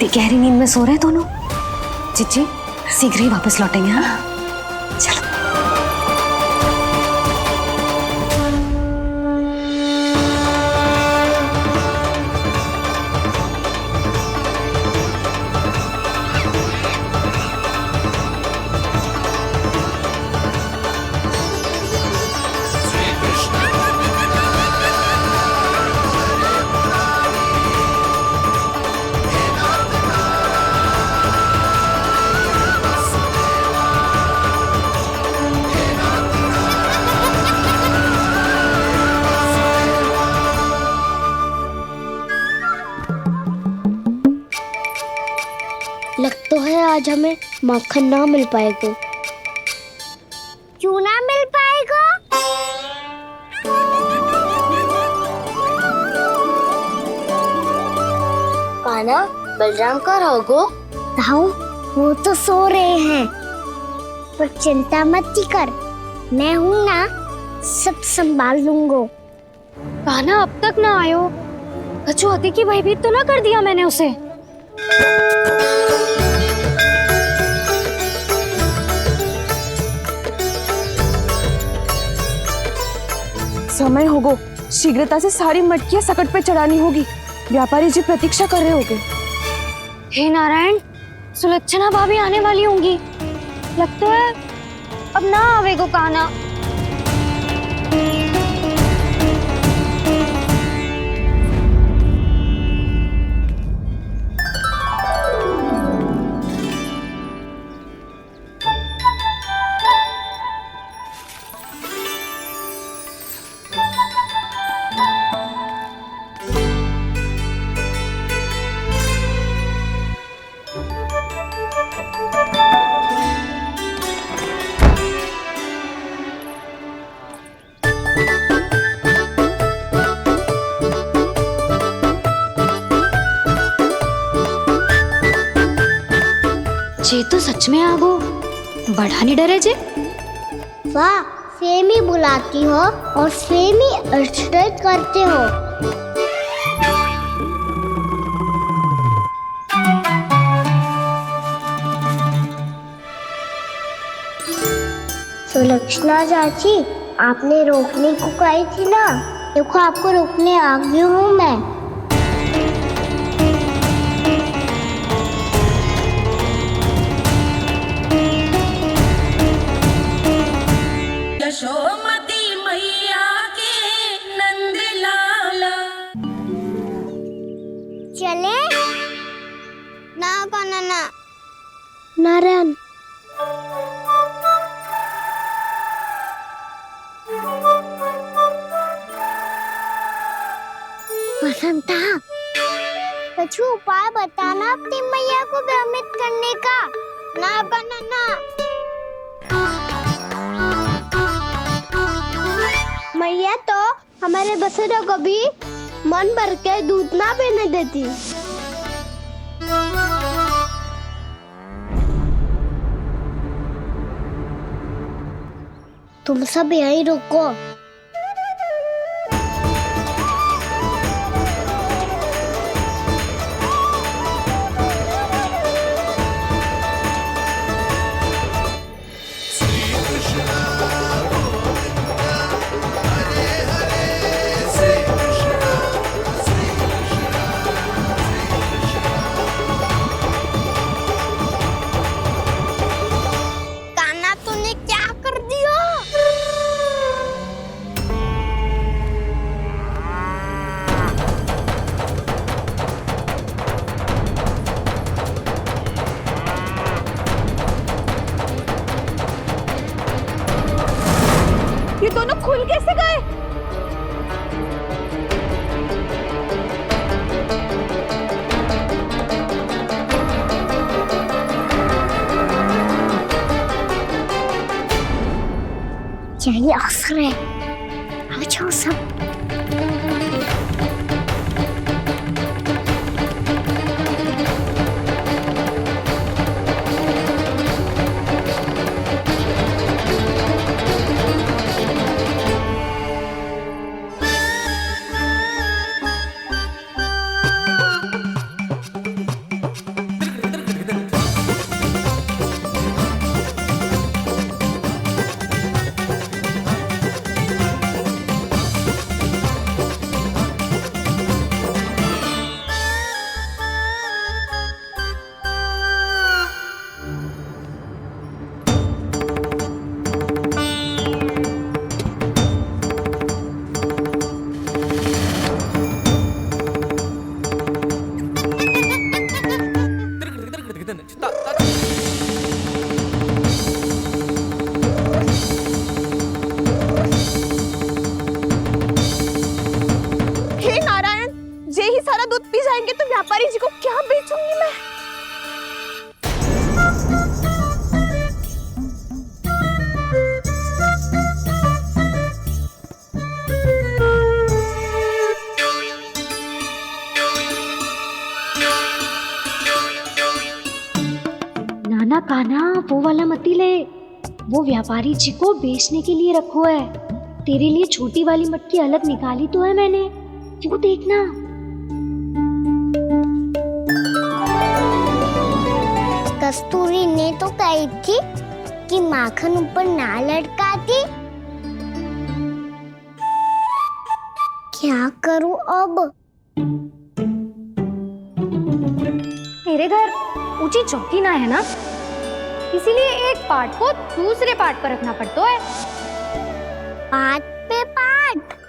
इतनी गहरी नींद में सो रहे हैं दोनों। चिच्ची शीघ्र ही वापस लौटेंगे। हाँ चलो। लग तो है आज हमें माखन ना मिल पाएगा। क्यों ना मिल पाएगा? कान्हा, बलराम का रहोगो? ताऊ, वो तो सो रहे हैं, पर चिंता मत कर, मैं हूँ ना, सब संभाल लूंगा। कान्हा अब तक ना आयो, कछु हाथी की भयभीत तो ना कर दिया मैंने उसे? समय होगो, शीघ्रता से सारी मटकियां सकट पे चढ़ानी होगी। व्यापारी जी प्रतीक्षा कर रहे होंगे। हे नारायण, सुलक्षणा भाभी आने वाली होंगी। लगता है अब ना आवेगो कान्हा। जे तो सच में आगो, बड़ा नहीं डरे जे। वाह, सेम ही बुलाती हो और सेम ही अर्चना करते हो। सुलक्षणा चाची, आपने रोकने को कही थी ना, देखो आपको रोकने आ गई हूँ मैं। यशोमती मैया के नंद लाला। चले ना कान्हा ना। नारायण, बसंता, कुछ उपाय बताना अपनी मैया को भ्रमित करने का। ना कान्हा ना। मैया तो हमारे बसेरा को भी मन भर के दूध ना पीने देती। तुम सब यहीं रुको। कान्हा, तूने क्या कर दिया? ये दोनों खुल कैसे गए? यही अवसर है, अब जाओ सब। दूध पी जाएंगे तो व्यापारी जी को क्या बेचूंगी मैं? नाना कान्हा, वो वाला मती ले, वो व्यापारी जी को बेचने के लिए रखो है। तेरे लिए छोटी वाली मटकी अलग निकाली तो है मैंने, वो देखना। कस्तूरी ने तो कही थी कि माखन ऊपर ना लटकाती। क्या करूं अब? मेरे घर ऊंची चौकी ना है ना, इसीलिए एक पार्ट को दूसरे पार्ट पर रखना पड़ता है। पार्ट पे पार्ट।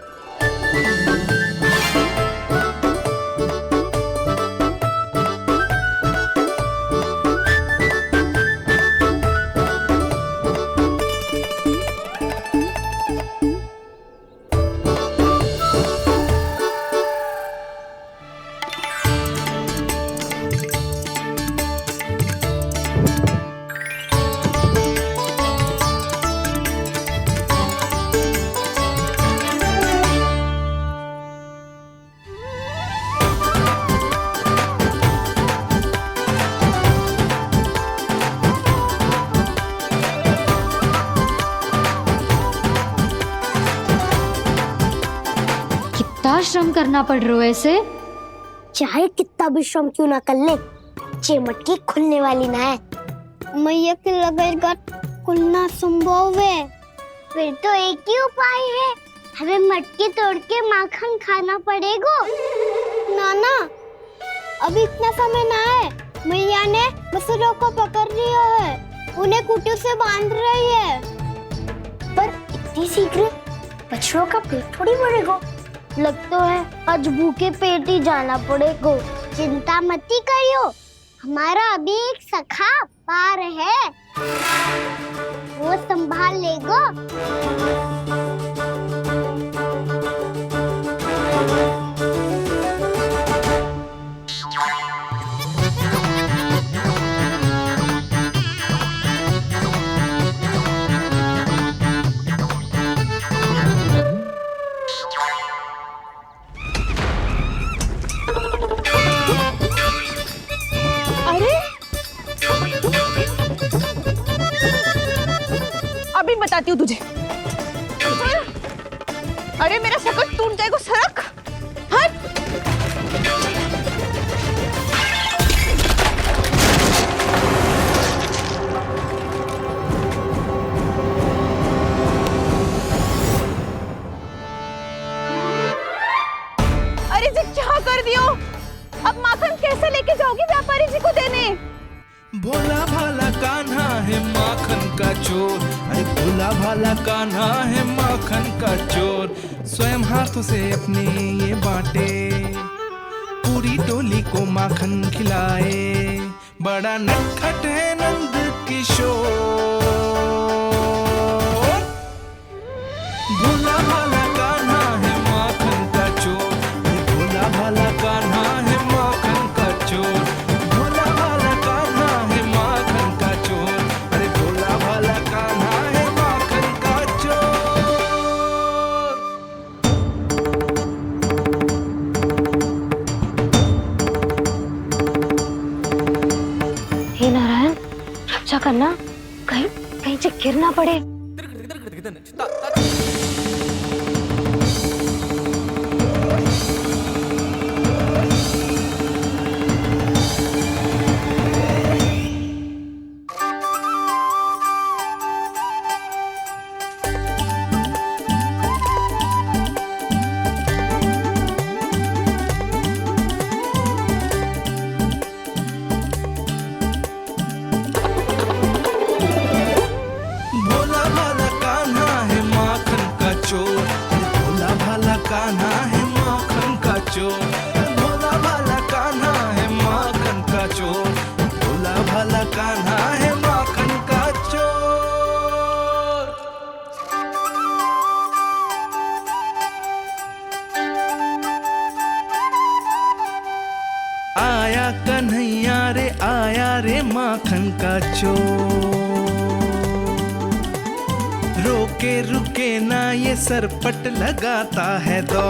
श्रम करना पड़ रहा है ऐसे। चाहे कितना भी श्रम क्यों ना कर ले, ये मटकी खुलने वाली ना है। मैया के लगेगा खुलना संभव है। फिर तो एक ही उपाय है, हमें मटकी तोड़ के माखन खाना पड़ेगा। नाना, अभी इतना समय ना है। मैया ने बछड़ों को पकड़ लिया है, उन्हें कुटियों से बांध रही है। पर इतनी शीघ्र बछड़ों का पेट थोड़ी भरेगा। लगता है आज भूखे पेट ही जाना पड़ेगा। चिंता मत करियो, हमारा अभी एक सखा पार है, वो संभाल लेगा। अभी बताती हूँ तुझे। अरे मेरा सकट टूट जाएगा, सरक हट। अरे जी क्या कर दियो? अब माखन कैसे लेके जाओगी व्यापारी जी को देने? भोला भाला कान्हा है माखन का चोर, अरे भोला भाला कान्हा है माखन का चोर। स्वयं हाथों से अपने ये बांटे, पूरी टोली को माखन खिलाए। बड़ा नटखट है नंद किशोर। भोला भाला कान्हा है माखन का चोर, अरे भोला भाला कान्हा है माखन का चोर। करना, कहीं कहीं से गिर ना पड़े। भोला भाला कान्हा है आया कन्हैया रे आया रे माखन का चोर। रोके रुके ना ये सरपट लगाता है दौड़।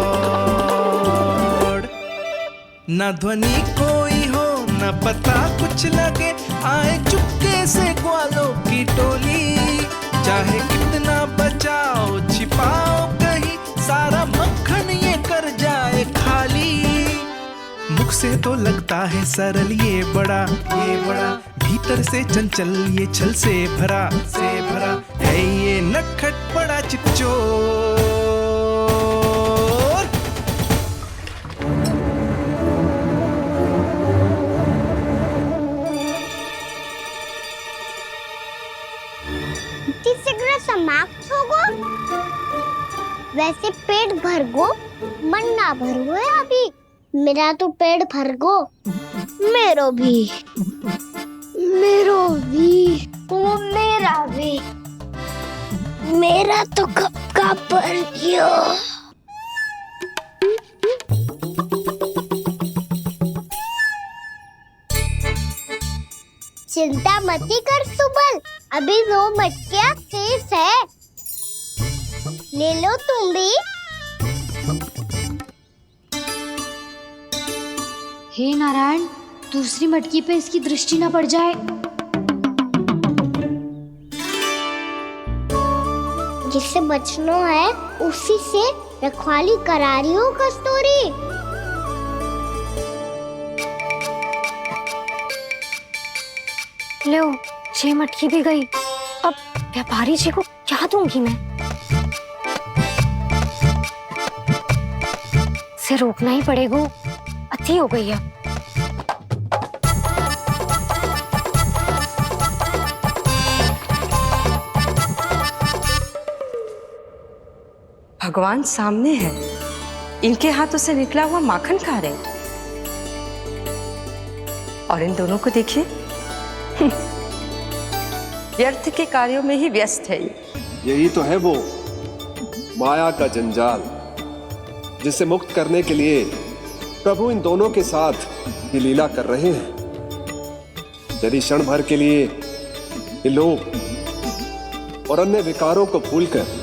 ना ध्वनि कोई हो ना पता कुछ लगे, आए चुपके से ग्वालों की टोली। चाहे कितना बचाओ छिपाओ कहीं, सारा मक्खन ये कर जाए खाली। मुख से तो लगता है सरल ये बड़ा भीतर से चंचल ये छल से भरा है ये नटखट बड़ा चिकचोर। तीसरा समाप्त होगो, वैसे पेट भर गो मन ना भरगो है अभी। मेरा तो पेट भर गो, मेरो भी ओ मेरा भी, मेरा तो कब का भर गयो। चिंता मती कर सुबल, अभी 2 मटकियां शेष है, ले लो तुम भी। हे नारायण, दूसरी मटकी पे इसकी दृष्टि न पड़ जाए। जिससे बचना है उसी से रखवाली करा रही हो कस्तूरी। लो 6 मटकी भी गई, अब व्यापारी जी को क्या दूंगी मैं? से रोकना ही पड़ेगा, अच्छी हो गई है। भगवान सामने है, इनके हाथों से निकला हुआ माखन खा रहे, और इन दोनों को देखिए व्यर्थ के कार्यों में ही व्यस्त है। यही तो है वो माया का जंजाल, जिसे मुक्त करने के लिए प्रभु इन दोनों के साथ ये लीला कर रहे हैं। यदि क्षण भर के लिए ये लोग और अन्य विकारों को भूलकर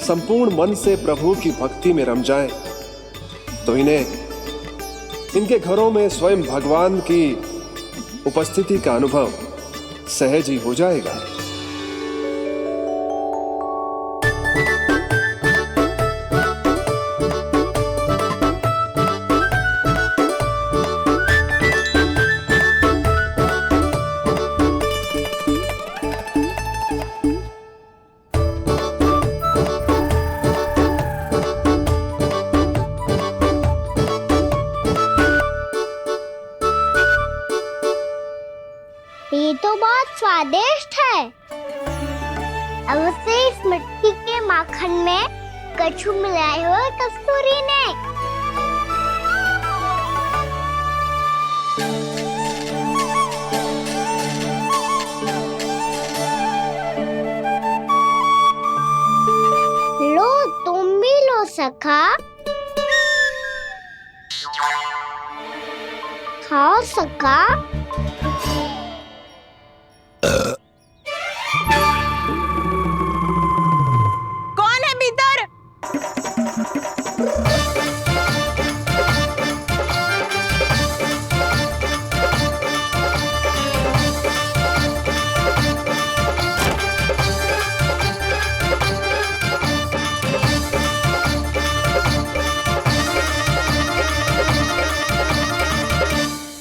संपूर्ण मन से प्रभु की भक्ति में रम जाएं, तो इन्हें इनके घरों में स्वयं भगवान की उपस्थिति का अनुभव सहज ही हो जाएगा। ये तो बहुत स्वादिष्ट है। अवश्य इस मिट्टी के माखन में कछु मिलाए हो कस्तूरी ने। लो तुम भी लो सखा, खाओ सखा। कौन है भीतर?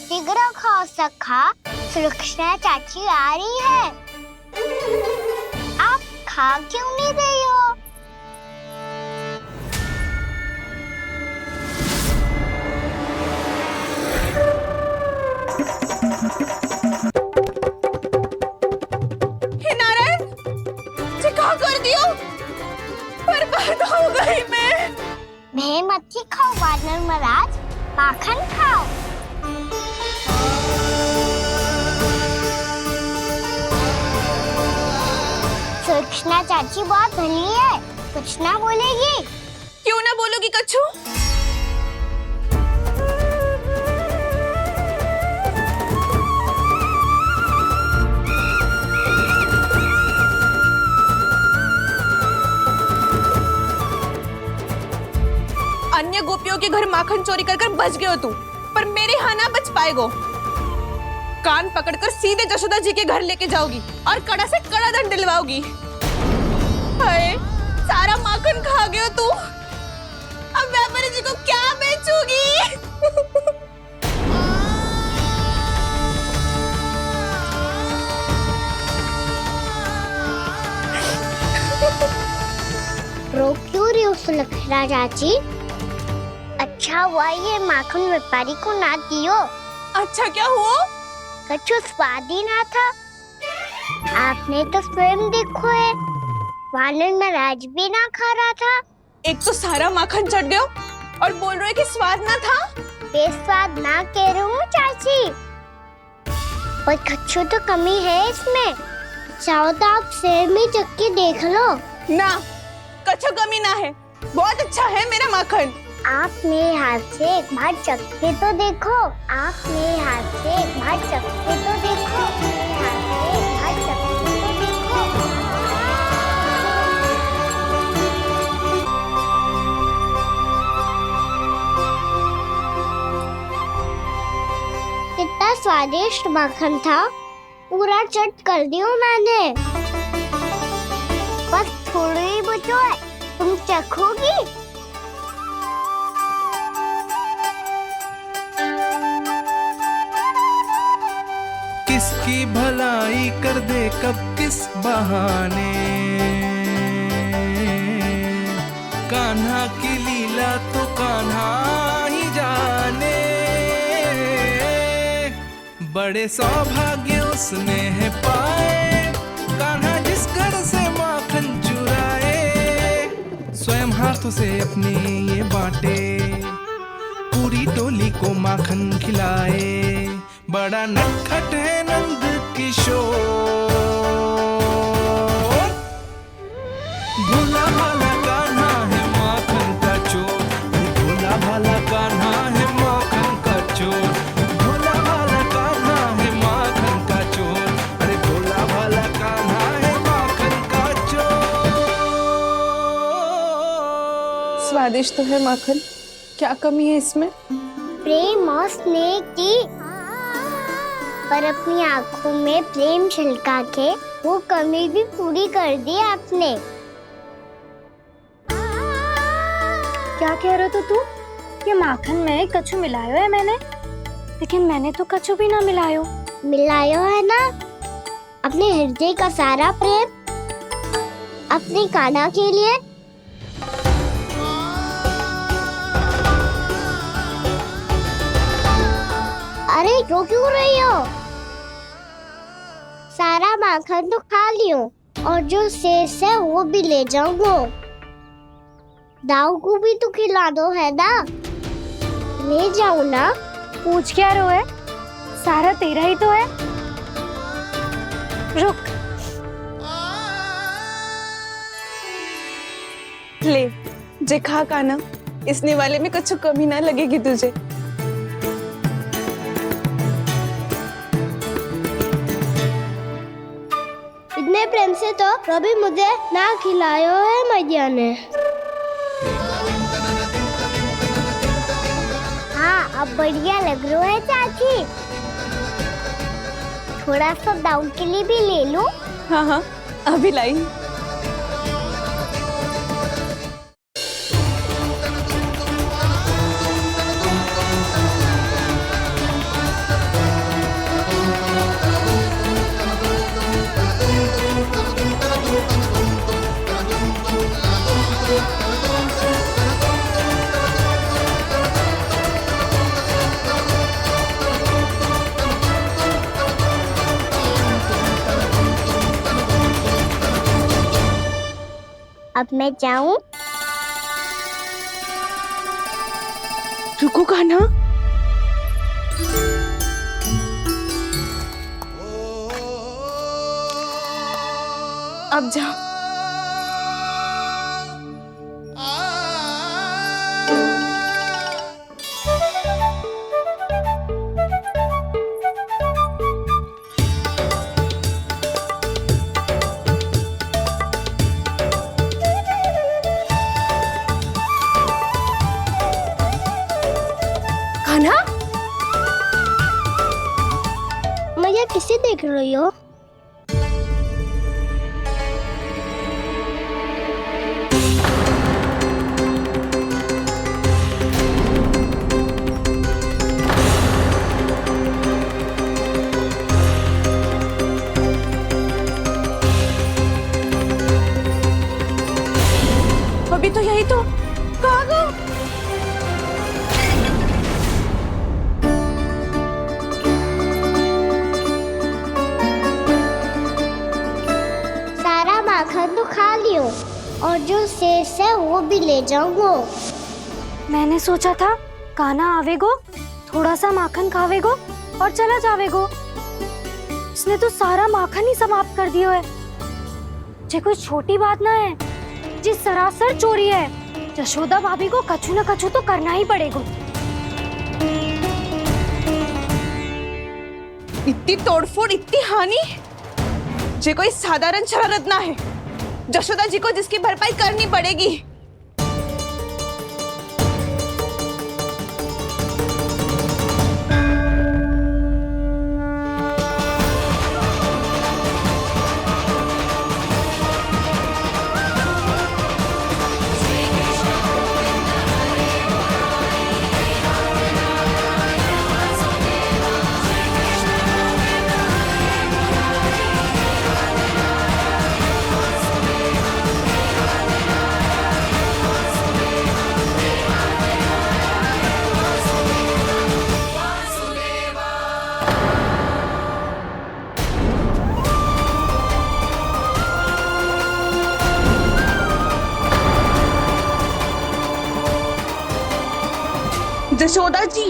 शीघ्र खाओ सखा, सुलक्षणा चाची आ रही है। आप खा क्यों नहीं रही हो? हे नारायण, ये क्या कर दियो? बर्बाद हो गई मैं। मच्छी खाओ वानर महाराज, माखन खाओ। सुलक्षणा चाची बहुत भली है, कुछ ना बोलेगी। क्यों ना बोलोगी कच्छू? के घर माखन चोरी कर कर बच गए हो तू, पर मेरे यहाँ ना बच पाएगो। कान पकड़कर सीधे जशोदा जी के घर लेके जाओगी और कड़ा से कड़ा दंड दिलवाओगी। हाय, सारा माखन खा गए हो तू, अब व्यापारी जी को क्या बेचूगी? रो क्यों रही हो सुलक्षणा चाची? अच्छा हुआ ये माखन व्यापारी को ना दियो। अच्छा क्या हुआ? कछु स्वाद ही ना था। आपने तो स्वयं देखो है, वानर महाराज भी ना खा रहा था। एक तो सारा माखन चढ़ गया और बोल रहे कि स्वाद ना था। बेस्वाद ना कह रही हूँ चाची, पर कछु तो कमी है इसमें। चाहो तो आप सेब में चख के देख लो। ना, कछु कमी ना है, बहुत अच्छा है मेरा माखन। आप मेरे हाथ से एक बार चख के तो देखो। आप मेरे हाथ से एक बार चख के तो देखो। मेरे हाथ से एक बार चख के तो देखो। कितना स्वादिष्ट माखन था, पूरा चट कर दियो मैंने। बस थोड़ी ही बचो है, तुम चखोगी? किसकी भलाई कर दे कब किस बहाने, कान्हा की लीला तो कान्हा ही जाने। बड़े सौभाग्य उसने है पाए, कान्हा जिस घर से माखन चुराए, स्वयं हाथों से अपने ये बांटे, पूरी टोली को माखन खिलाए। बड़ा नटखट है नंद किशोर, भोला भाला कान्हा है माखन का चोर। भोला भाला कान्हा है माखन का चोर। भोला भाला कान्हा है माखन का चोर। अरे भोला भाला कान्हा है माखन का चोर। स्वादिष्ट तो है माखन, क्या कमी है इसमें? प्रेम और स्नेह की, पर अपनी आंखों में प्रेम छिलका के वो कमी भी पूरी कर दी आपने। क्या कह रहे हो तू? ये माखन में कछु मिलायो है मैंने, लेकिन मैंने तो कछु भी ना मिलायो। मिलायो है ना अपने हृदय का सारा प्रेम अपनी कान्हा के लिए। अरे रो क्यों रही हो? सारा माखन तो खा लियो और जो शेष है वो भी ले जाऊंगा। दाऊ को भी तो खिला दो है ना, ले जाओ ना। पूछ क्या रहो है, सारा तेरा ही तो है। रुक, ले जे खा कान्हा, इसने वाले में कुछ कमी ना लगेगी तुझे। इतने प्रेम से तो कभी मुझे ना खिलायो है मैया ने। हाँ, अब बढ़िया लग रहा है चाची। थोड़ा सा दाऊ के लिए भी ले लूं? हाँ हाँ, अभी लाई। अब मैं जाऊं? रुको कान्हा, अब जा। भैया किसे देख रही हो? अभी तो यही तो कहाँ गो? सारा माखन तो खा लियो और जो शेष है वो भी ले जाऊंगो। मैंने सोचा था कान्हा आवेगो, थोड़ा सा माखन खावेगो और चला जावेगो। इसने तो सारा माखन ही समाप्त कर दियो है। ये कोई छोटी बात ना है, जी सरासर चोरी है। यशोदा भाभी को कछु न कछु तो करना ही पड़ेगा। इतनी तोड़फोड़, इतनी हानि, ये कोई साधारण शरारत ना है। यशोदा जी को जिसकी भरपाई करनी पड़ेगी। यशोदा जी,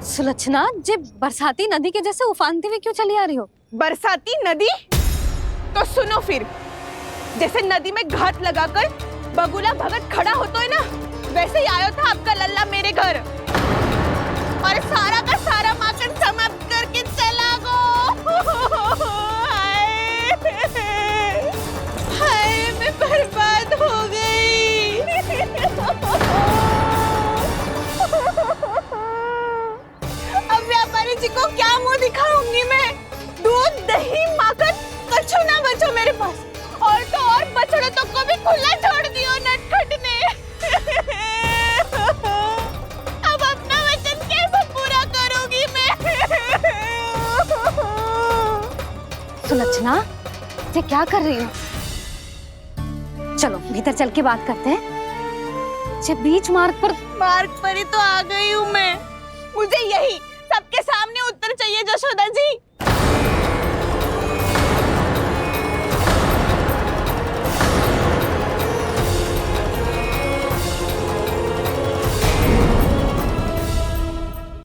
सुलक्षणा, जे बरसाती नदी के जैसे उफानते हुए क्यों चली आ रही हो? बरसाती नदी? तो सुनो फिर, जैसे नदी में घाट लगाकर बगुला भगत खड़ा होता है ना, वैसे ही आया था आपका लल्ला मेरे घर और सारा का सारा माखन समाप्त करके चला गो। हाय, मैं बर्बाद हो गई। अब व्यापारी जी को क्या मुंह दिखाऊंगी मैं? दूध, दही, माखन कछु ना बचो मेरे पास। और तो और बछड़े तो को भी खुला छोड़ दियो नटखट ने। अब अपना वचन कैसे पूरा करूंगी मैं? सुलक्षणा, ये क्या कर रही हो? चलो भीतर चल के बात करते हैं। ये बीच मार्ग पर ही तो आ गई हूँ मैं। मुझे यही सबके सामने उत्तर चाहिए यशोदा जी।